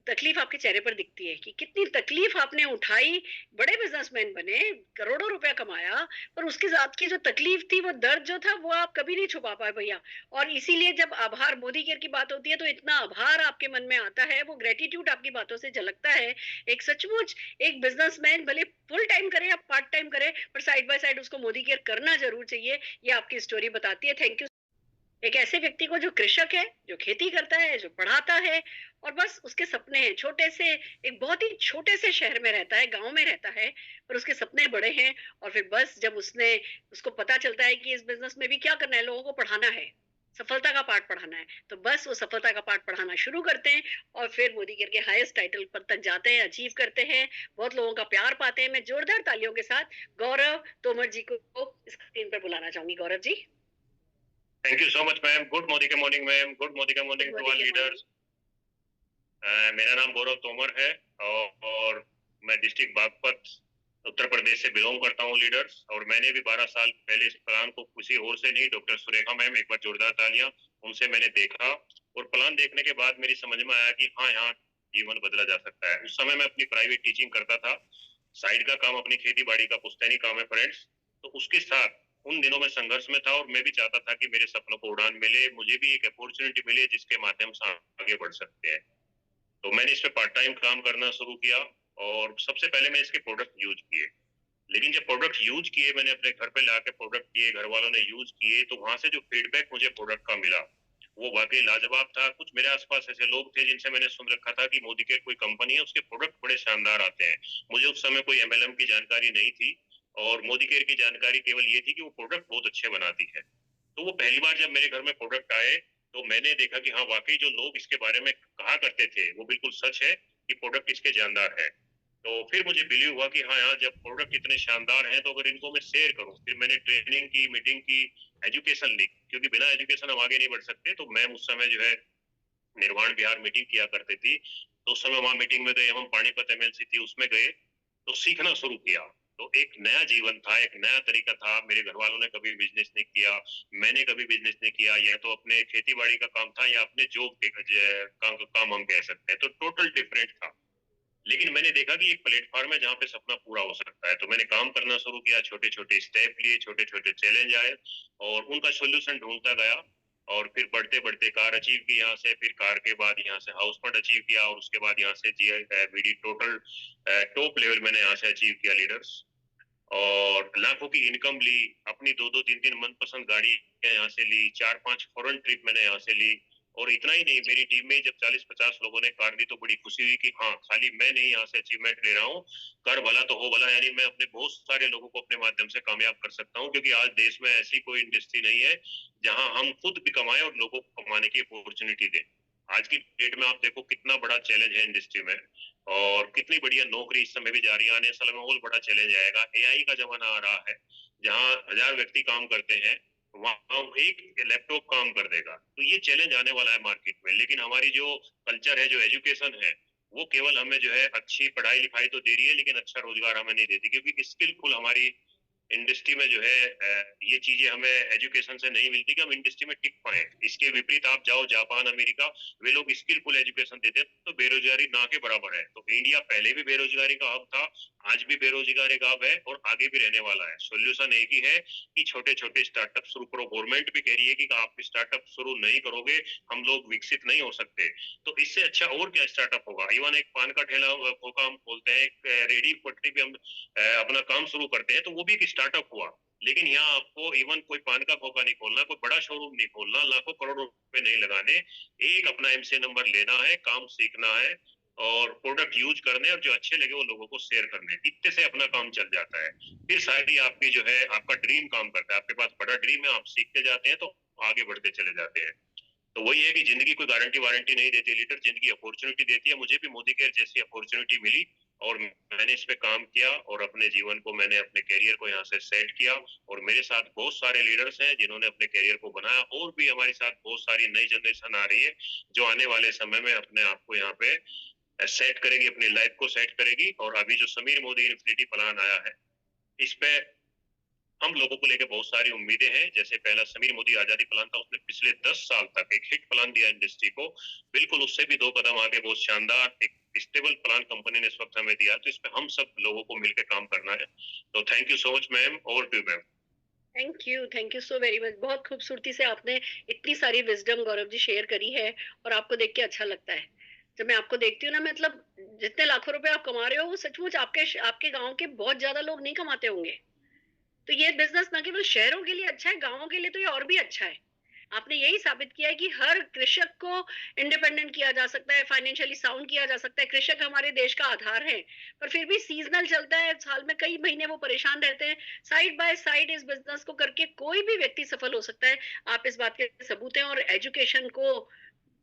Speaker 2: तकलीफ आपके चेहरे पर दिखती है कि कितनी तकलीफ आपने उठाई, बड़े बिजनेसमैन बने, करोड़ों रुपया कमाया, पर उसके साथ की जो तकलीफ थी, वो दर्द जो था, वो आप कभी नहीं छुपा पाए भैया। और इसीलिए जब आभार, मोदी केयर की बात होती है तो इतना आभार आपके मन में आता है, वो ग्रेटिट्यूड आपकी बातों से झलकता है। एक सचमुच एक बिजनेसमैन भले फुल टाइम करे या पार्ट टाइम करे, पर साइड बाय साइड उसको मोदी केयर करना जरूर चाहिए, ये आपकी स्टोरी बताती है। Thank you. एक ऐसे व्यक्ति को जो कृषक है, जो खेती करता है, जो पढ़ाता है, और बस उसके सपने हैं छोटे से, एक बहुत ही छोटे से शहर में रहता है, गांव में रहता है, पर उसके सपने बड़े हैं। और फिर बस जब उसको पता चलता है कि इस बिजनेस में भी क्या करना है, लोगों को पढ़ाना है, सफलता का पाठ पढ़ाना है, तो बस वो सफलता का पाठ पढ़ाना शुरू करते हैं और फिर मोदी केयर के हाईएस्ट टाइटल पर तक जाते हैं, अचीव करते हैं, बहुत लोगों का प्यार पाते हैं। मैं जोरदार तालियों के साथ गौरव तोमर जी को स्क्रीन पर बुलाना चाहूंगी। Gaurav ji.
Speaker 5: Thank you so much ma'am. Good morning ma'am. Good morning to all leaders. मेरा नाम गौरव तोमर है और मैं डिस्ट्रिक्ट बागपत उत्तर प्रदेश से बिलोंग करता हूँ लीडर्स। और मैंने भी 12 साल पहले इस प्लान को किसी और से नहीं, डॉक्टर सुरेखा मैम, एक बार जोरदार तालियां, उनसे मैंने देखा और प्लान देखने के बाद मेरी समझ में आया कि हाँ, यहाँ जीवन बदला जा सकता है। उस समय मैं अपनी प्राइवेट टीचिंग करता था, साइड का काम अपनी खेती बाड़ी का पुश्तैनी काम है फ्रेंड्स, तो उसके साथ उन दिनों में संघर्ष में था और मैं भी चाहता था कि मेरे सपनों को उड़ान मिले, मुझे भी एक अपॉर्चुनिटी मिले जिसके माध्यम से आगे बढ़ सकते हैं। तो मैंने इस पे पार्ट टाइम काम करना शुरू किया और सबसे पहले मैं इसके प्रोडक्ट यूज किए, लेकिन जब प्रोडक्ट यूज किए, मैंने अपने घर पे लाके प्रोडक्ट किए, घर वालों ने यूज किए, तो वहां से जो फीडबैक मुझे प्रोडक्ट का मिला वो वाकई लाजवाब था। कुछ मेरे आसपास ऐसे लोग थे जिनसे मैंने सुन रखा था कि मोदी केयर कोई कंपनी है, उसके प्रोडक्ट बड़े शानदार आते हैं। मुझे उस समय कोई एमएलएम की जानकारी नहीं थी और मोदी केयर की जानकारी केवल ये थी कि वो प्रोडक्ट बहुत अच्छे बनाती है। तो वो पहली बार जब मेरे घर में प्रोडक्ट आए तो मैंने देखा कि हाँ, वाकई जो लोग इसके बारे में कहा करते थे वो बिल्कुल सच है कि प्रोडक्ट इसके जानदार है। तो फिर मुझे बिलीव हुआ कि हाँ यार, जब प्रोडक्ट इतने शानदार हैं तो अगर इनको मैं शेयर करूं। फिर मैंने ट्रेनिंग की, मीटिंग की, एजुकेशन ली, क्योंकि बिना एजुकेशन हम आगे नहीं बढ़ सकते। तो मैं उस समय जो है निर्वाण बिहार मीटिंग किया करते थी, तो उस समय वहां मीटिंग में गए, हम पानीपत एमएलसी थी उसमें गए, तो सीखना शुरू किया। तो एक नया जीवन था, एक नया तरीका था। मेरे घर वालों ने कभी बिजनेस नहीं किया, मैंने कभी बिजनेस नहीं किया, या तो अपने खेती बाड़ी का काम था या अपने जॉब के काम हम कह सकते हैं, तो टोटल डिफरेंट था। लेकिन मैंने देखा कि एक प्लेटफॉर्म है जहाँ पे सपना पूरा हो सकता है। तो मैंने काम करना शुरू किया, छोटे छोटे स्टेप लिए, छोटे छोटे चैलेंज आए और उनका सोल्यूशन ढूंढता गया। और फिर बढ़ते बढ़ते कार अचीव की यहाँ से, फिर कार के बाद यहाँ से हाउस फंड अचीव किया और उसके बाद यहाँ से जीआईवीडी टोटल टॉप लेवल मैंने यहाँ से अचीव किया लीडर्स, और लाखों की इनकम ली, अपनी 2-2, 3-3 मनपसंद गाड़ी यहाँ से ली, 4-5 फॉरेन ट्रिप मैंने यहाँ से ली। और इतना ही नहीं, मेरी टीम में जब 40-50 लोगों ने कार ली तो बड़ी खुशी हुई कि हाँ, खाली मैं नहीं यहाँ से अचीवमेंट ले रहा हूँ, कर भला तो हो भला, यानी मैं अपने बहुत सारे लोगों को अपने माध्यम से कामयाब कर सकता हूँ। क्योंकि आज देश में ऐसी कोई इंडस्ट्री नहीं है जहां हम खुद भी कमाएं और लोगों को कमाने की अपॉर्चुनिटी दें। आज की डेट में आप देखो कितना बड़ा चैलेंज है इंडस्ट्री में और कितनी बढ़िया नौकरी इस समय भी जा रही है। आने साल में और बड़ा चैलेंज आएगा, एआई का जमाना आ रहा है जहां 1000 व्यक्ति काम करते हैं, वहां एक लैपटॉप काम कर देगा। तो ये चैलेंज आने वाला है मार्केट में। लेकिन हमारी जो कल्चर है, जो एजुकेशन है, वो केवल हमें जो है अच्छी पढ़ाई लिखाई तो दे रही है लेकिन अच्छा रोजगार हमें नहीं देती, क्योंकि स्किलफुल हमारी इंडस्ट्री में जो है ये चीजें हमें एजुकेशन से नहीं मिलती कि हम इंडस्ट्री में टिक पाए। इसके विपरीत आप जाओ जापान, अमेरिका, वे लोग स्किलफुल एजुकेशन देते हैं तो बेरोजगारी ना के बराबर है। तो इंडिया पहले भी बेरोजगारी का हब था, आज भी बेरोजगारी का हब है और आगे भी रहने वाला है। सोल्यूशन एक ही है कि छोटे छोटे स्टार्टअप शुरू करो। गवर्नमेंट भी कह रही है कि आप स्टार्टअप शुरू नहीं करोगे हम लोग विकसित नहीं हो सकते। तो इससे अच्छा और क्या स्टार्टअप होगा। इवन एक पान का ठेला खोखा हम खोलते हैं, एक रेडी पटरी पे हम अपना काम शुरू करते हैं, तो वो भी एक स्टार्टअप हुआ। लेकिन यहाँ आपको इवन कोई पान का खोखा नहीं खोलना, कोई बड़ा शोरूम नहीं खोलना, लाखों करोड़ों रुपए नहीं लगाने, एक अपना एमसी नंबर लेना है, काम सीखना है और प्रोडक्ट यूज करने, और जो अच्छे लगे वो लोगों को शेयर करने, इतने से अपना काम चल जाता है। फिर सारी आपकी जो है आपका ड्रीम काम करता है। आपके पास बड़ा ड्रीम है, आप सीखते जाते हैं तो आगे बढ़ते चले जाते हैं। तो वही है कि जिंदगी कोई गारंटी वारंटी नहीं देती लीडर, जिंदगी अपॉर्चुनिटी देती है। मुझे भी मोदी केयर जैसी अपॉर्चुनिटी मिली और मैंने इस पे काम किया और अपने जीवन को, मैंने अपने कैरियर को यहाँ से सेट किया। और मेरे साथ बहुत सारे लीडर्स हैं जिन्होंने अपने कैरियर को बनाया, और भी हमारे साथ बहुत सारी नई जनरेशन आ रही है जो आने वाले समय में अपने आप को यहाँ पे सेट करेगी, अपनी लाइफ को सेट करेगी। और अभी जो समीर मोदी इन्फिनिटी प्लान आया है, इस पे हम लोगों को लेकर बहुत सारी उम्मीदें हैं। जैसे पहला समीर मोदी आजादी प्लान था, उसने पिछले 10 साल तक एक हिट प्लान दिया इंडस्ट्री को, बिल्कुल उससे भी 2 कदम आगे बहुत शानदार एक स्टेबल प्लान कंपनी ने इस वक्त हमें दिया। तो इस पे हम सब लोगों को मिलकर काम करना है। तो thank you so much ma'am, over to ma'am.
Speaker 2: Thank you so very much. बहुत खूबसूरती से आपने इतनी सारी विजडम गौरव जी शेयर करी है और आपको देख के अच्छा लगता है। जब मैं आपको देखती हूँ ना, मतलब जितने लाखों रुपए आप कमा रहे हो वो सचमुच आपके गांव के बहुत ज्यादा लोग नहीं कमाते होंगे। तो ये बिजनेस ना केवल शहरों के लिए अच्छा है, गांवों के लिए तो ये और भी अच्छा है। आपने यही साबित किया है कि हर कृषक को इंडिपेंडेंट किया जा सकता है, फाइनेंशियली साउंड किया जा सकता है। कृषक हमारे देश का आधार है, पर फिर भी सीजनल चलता है, साल में कई महीने वो परेशान रहते हैं। साइड बाय साइड इस बिजनेस को करके कोई भी व्यक्ति सफल हो सकता है। आप इस बात के सबूत हैं। और एजुकेशन को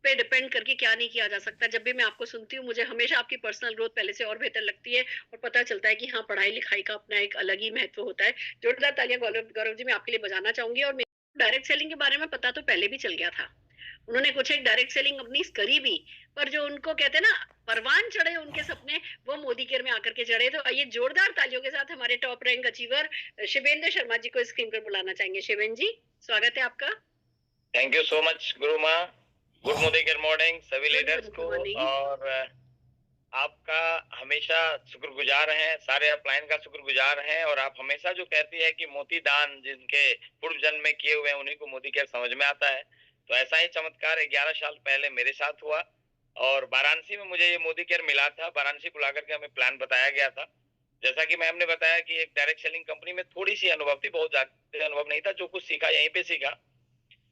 Speaker 2: पे डिपेंड करके क्या नहीं किया जा सकता। जब भी मैं आपको सुनती हूँ मुझे हमेशा आपकी पर्सनल ग्रोथ पहले से और बेहतर लगती है और पता चलता है कि हाँ, पढ़ाई लिखाई का अपना एक अलग ही महत्व होता है। जोरदार तालियां गौरव जी मैं आपके लिए बजाना चाहूंगी। और डायरेक्ट सेलिंग के बारे में पता तो पहले भी चल गया था, उन्होंने कुछ एक डायरेक्ट सेलिंग अपनी करी भी, पर जो उनको कहते हैं ना परवान चढ़े उनके सपने, वो मोदी केयर में आकर के चढ़े। तो आइए जोरदार तालियों के साथ हमारे top rank achiever Shivendra Sharma ji को स्क्रीन पर बुलाना चाहेंगे। शिवेंद्र जी, स्वागत है आपका।
Speaker 6: थैंक यू सो मच गुरु माँ। गुड मोदी केयर मॉर्निंग सभी लीडर्स को और आपका हमेशा शुक्रगुजार हैं, सारे अपलाइन का शुक्रगुजार हैं, और आप हमेशा जो कहती है कि मोती दान जिनके पूर्व जन्म में किए हुए हैं उन्हीं को मोदी केयर समझ में आता है। तो ऐसा ही चमत्कार 11 साल पहले मेरे साथ हुआ, और वाराणसी में मुझे ये मोदी केयर मिला था। वाराणसी बुला करके हमें प्लान बताया गया था। जैसा कि मैम ने बताया कि एक डायरेक्ट सेलिंग कंपनी में थोड़ी सी अनुभव थी, बहुत ज्यादा अनुभव नहीं था। जो कुछ सीखा यहीं पे सीखा,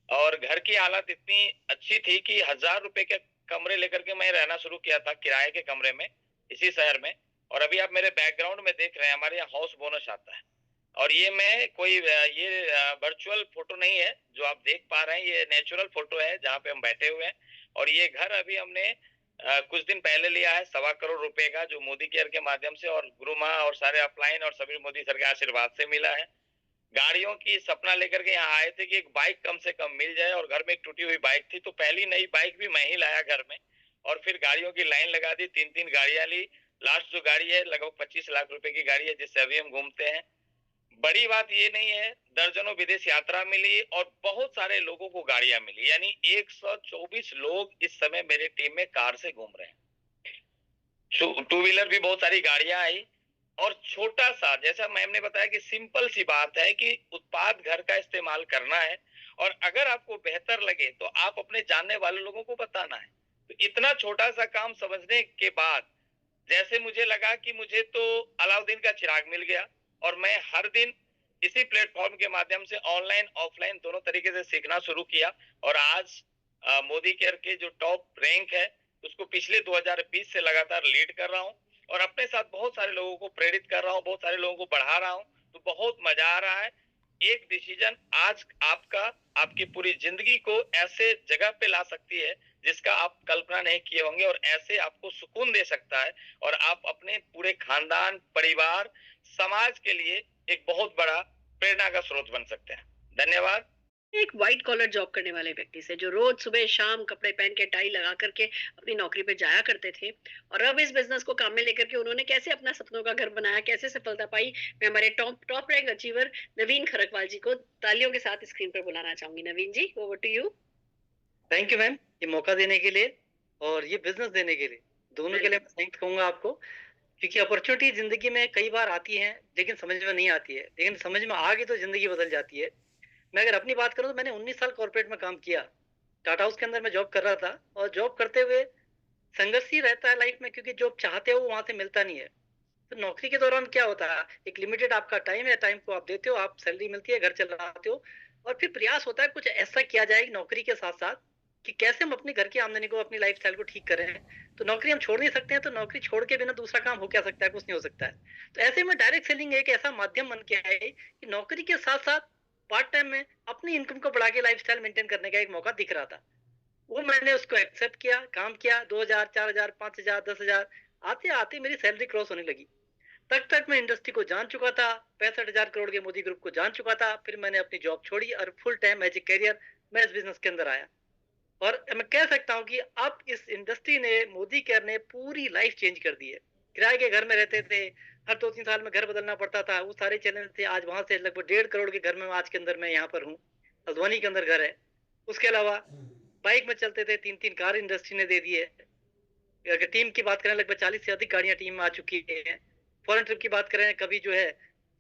Speaker 6: और घर की हालत इतनी अच्छी थी कि 1000 रुपए के कमरे लेकर के मैं रहना शुरू किया था, किराए के कमरे में, इसी शहर में। और अभी आप मेरे बैकग्राउंड में देख रहे हैं, हमारे यहाँ हाउस बोनस आता है। और ये मैं कोई ये वर्चुअल फोटो नहीं है जो आप देख पा रहे हैं, ये नेचुरल फोटो है जहाँ पे हम बैठे हुए हैं। और ये घर अभी हमने कुछ दिन पहले लिया है, 1.25 करोड़ का, जो मोदी केयर के माध्यम से और गुरु माँ और सारे अपलाइन और सभी मोदी सर के आशीर्वाद से मिला है। गाड़ियों की सपना लेकर के यहाँ आए थे कि एक बाइक कम से कम मिल जाए, और घर में एक टूटी हुई बाइक थी, तो पहली नई बाइक भी मैं ही लाया घर में। और फिर गाड़ियों की लाइन लगा दी, 3-3 गाड़ियां ली। लास्ट जो गाड़ी है लगभग 25 लाख रुपए की गाड़ी है, जिससे अभी हम घूमते हैं। बड़ी बात ये नहीं है, दर्जनों विदेश यात्रा मिली और बहुत सारे लोगों को गाड़ियां मिली, यानी 124 लोग इस समय मेरे टीम में कार से घूम रहे हैं। टू व्हीलर भी बहुत सारी गाड़ियां आई। और छोटा सा, जैसा मैम ने बताया कि सिंपल सी बात है कि उत्पाद घर का इस्तेमाल करना है, और अगर आपको बेहतर लगे तो आप अपने जानने वाले लोगों को बताना है। तो इतना छोटा सा काम समझने के बाद जैसे मुझे लगा कि मुझे तो अलाउद्दीन का चिराग मिल गया, और मैं हर दिन इसी प्लेटफॉर्म के माध्यम से ऑनलाइन ऑफलाइन दोनों तरीके से सीखना शुरू किया। और आज मोदी केयर के जो टॉप रैंक है उसको पिछले 2020 से लगातार लीड कर रहा हूँ, और अपने साथ बहुत सारे लोगों को प्रेरित कर रहा हूँ, बहुत सारे लोगों को बढ़ा रहा हूँ। तो बहुत मजा आ रहा है। एक डिसीजन आज आपका आपकी पूरी जिंदगी को ऐसे जगह पे ला सकती है जिसका आप कल्पना नहीं किए होंगे, और ऐसे आपको सुकून दे सकता है, और आप अपने पूरे खानदान, परिवार, समाज के लिए एक बहुत बड़ा प्रेरणा का स्रोत बन सकते हैं। धन्यवाद।
Speaker 2: एक व्हाइट कॉलर जॉब करने वाले व्यक्ति से, जो रोज सुबह शाम कपड़े पहन के टाई लगा करके अपनी नौकरी पे जाया करते थे, और अब इस बिजनेस को काम में लेकर के उन्होंने कैसे अपना सपनों का घर बनाया, कैसे सफलता पाई, मैं हमारे top rank achiever Naveen Kharakwal ji को तालियों के साथ स्क्रीन पर बुलाना चाहूंगी। Naveen ji, over to you.
Speaker 7: Thank you ma'am, ये मौका देने के लिए और ये बिजनेस देने के लिए, दोनों के लिए मैं थैंक्स कहूंगा आपको। क्योंकि अपॉर्चुनिटी जिंदगी में कई बार आती है लेकिन समझ में नहीं आती है, लेकिन समझ में आ गई तो जिंदगी बदल जाती है। मैं अगर अपनी बात करूं तो मैंने 19 साल कॉर्पोरेट में काम किया। टाटा हाउस के अंदर मैं जॉब कर रहा था, और जॉब करते हुए संघर्ष ही रहता है लाइफ में, क्योंकि जॉब चाहते हो वहां से मिलता नहीं है। तो नौकरी के दौरान क्या होता है, एक लिमिटेड आपका टाइम है, टाइम को आप देते हो, आप सैलरी मिलती है, घर चलाते हो, और फिर प्रयास होता है कुछ ऐसा किया जाए नौकरी के साथ साथ कि कैसे हम अपने घर की आमदनी को, अपनी लाइफ स्टाइल को ठीक करें। तो नौकरी हम छोड़ नहीं सकते हैं, तो नौकरी छोड़ के बिना दूसरा काम हो क्या सकता है, कुछ नहीं हो सकता है। तो ऐसे में डायरेक्ट सेलिंग एक ऐसा माध्यम बन के आई कि नौकरी के साथ साथ पार्ट टाइम में अपनी इनकम को बढ़ा के लाइफ स्टाइल मेंटेन करने का एक मौका दिख रहा था। वो मैंने उसको एक्सेप्ट किया, काम किया। 2000, 4000, 5000, 10,000 आते आते मेरी सैलरी क्रॉस होने लगी। तक तक मैं इंडस्ट्री को जान चुका था, 65,000 करोड़ के मोदी ग्रुप को जान चुका था। फिर मैंने अपनी जॉब छोड़ी और full time as a career मैं इस बिजनेस के अंदर आया। और मैं कह सकता हूँ कि अब इस इंडस्ट्री ने, मोदी केयर ने पूरी लाइफ चेंज कर दी है। किराए के घर में रहते थे, हर 2-3 साल में घर बदलना पड़ता था, वो सारे चैलेंज थे। आज वहां से लगभग 1.5 करोड़ के घर में आज के अंदर मैं यहाँ पर हूँ, हल्द्वानी के अंदर घर है। उसके अलावा बाइक में चलते थे, 3-3 कार इंडस्ट्री ने दे दी है। अगर टीम की बात करें, लगभग 40 से अधिक गाड़ियां टीम में आ चुकी है। फॉरेन ट्रिप की बात करें, कभी जो है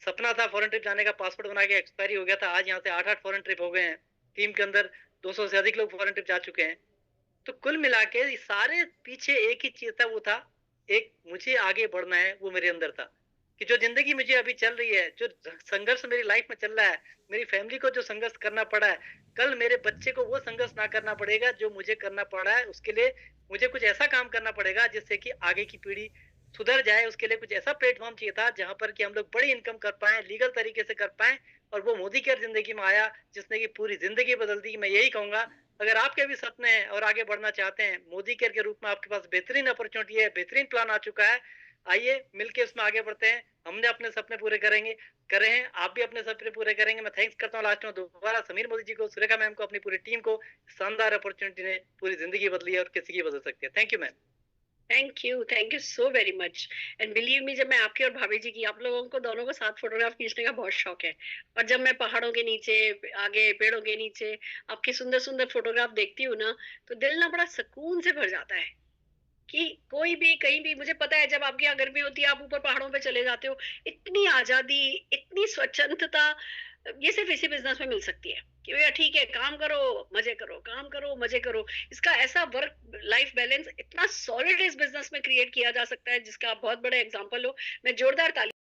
Speaker 7: सपना था फॉरेन ट्रिप जाने का, पासपोर्ट बना के एक्सपायरी हो गया था, आज यहाँ से 8-8 फॉरेन ट्रिप हो गए हैं। टीम के अंदर 200 से अधिक लोग फॉरेन ट्रिप जा चुके हैं। तो कुल मिला के सारे पीछे एक ही चीज था, वो था एक मुझे आगे बढ़ना है, वो मेरे अंदर था। कि जो जिंदगी मुझे अभी चल रही है, जो संघर्ष मेरी लाइफ में चल रहा है, मेरी फैमिली को जो संघर्ष करना पड़ा है, कल मेरे बच्चे को वो संघर्ष ना करना पड़ेगा जो मुझे करना पड़ा है। उसके लिए मुझे कुछ ऐसा काम करना पड़ेगा जिससे कि आगे की पीढ़ी सुधर जाए। उसके लिए कुछ ऐसा प्लेटफॉर्म चाहिए था जहां पर कि हम लोग बड़ी इनकम कर पाए, लीगल तरीके से कर पाए, और वो मोदी केयर जिंदगी में आया जिसने की पूरी जिंदगी बदल दी। मैं यही कहूंगा, अगर आपके भी सपने हैं और आगे बढ़ना चाहते हैं, मोदी केयर के रूप में आपके पास बेहतरीन अपॉर्चुनिटी है, बेहतरीन प्लान आ चुका है। आइए मिलके उसमें आगे बढ़ते हैं। हमने अपने सपने पूरे करे हैं, आप भी अपने सपने पूरे करेंगे। मैं थैंक्स करता हूँ लास्ट में दोबारा समीर मोदी जी को, सुरेखा मैम को, अपनी पूरी टीम को। शानदार अपॉर्चुनिटी ने पूरी जिंदगी बदली है और किसी की बदल सकती है। Thank you ma'am.
Speaker 2: Thank you so very much. And believe me, जब मैं आपके और भाभी जी की, आप लोगों को दोनों को साथ फोटोग्राफ खींचने का बहुत शौक है, और जब मैं पहाड़ों के नीचे, आगे पेड़ों के नीचे आपके सुंदर सुंदर फोटोग्राफ देखती हूँ ना, तो दिल ना बड़ा सुकून से भर जाता है। कि कोई भी कहीं भी, मुझे पता है जब आपके यहाँ गर्मी होती है आप ऊपर पहाड़ों पे चले जाते हो, इतनी आजादी, इतनी स्वच्छंदता ये सिर्फ इसी बिजनेस में मिल सकती है कि भैया ठीक है, काम करो मजे करो, काम करो मजे करो। इसका ऐसा वर्क लाइफ बैलेंस इतना सॉलिड इस बिजनेस में क्रिएट किया जा सकता है, जिसका आप बहुत बड़े एग्जांपल हो। मैं जोरदार ताली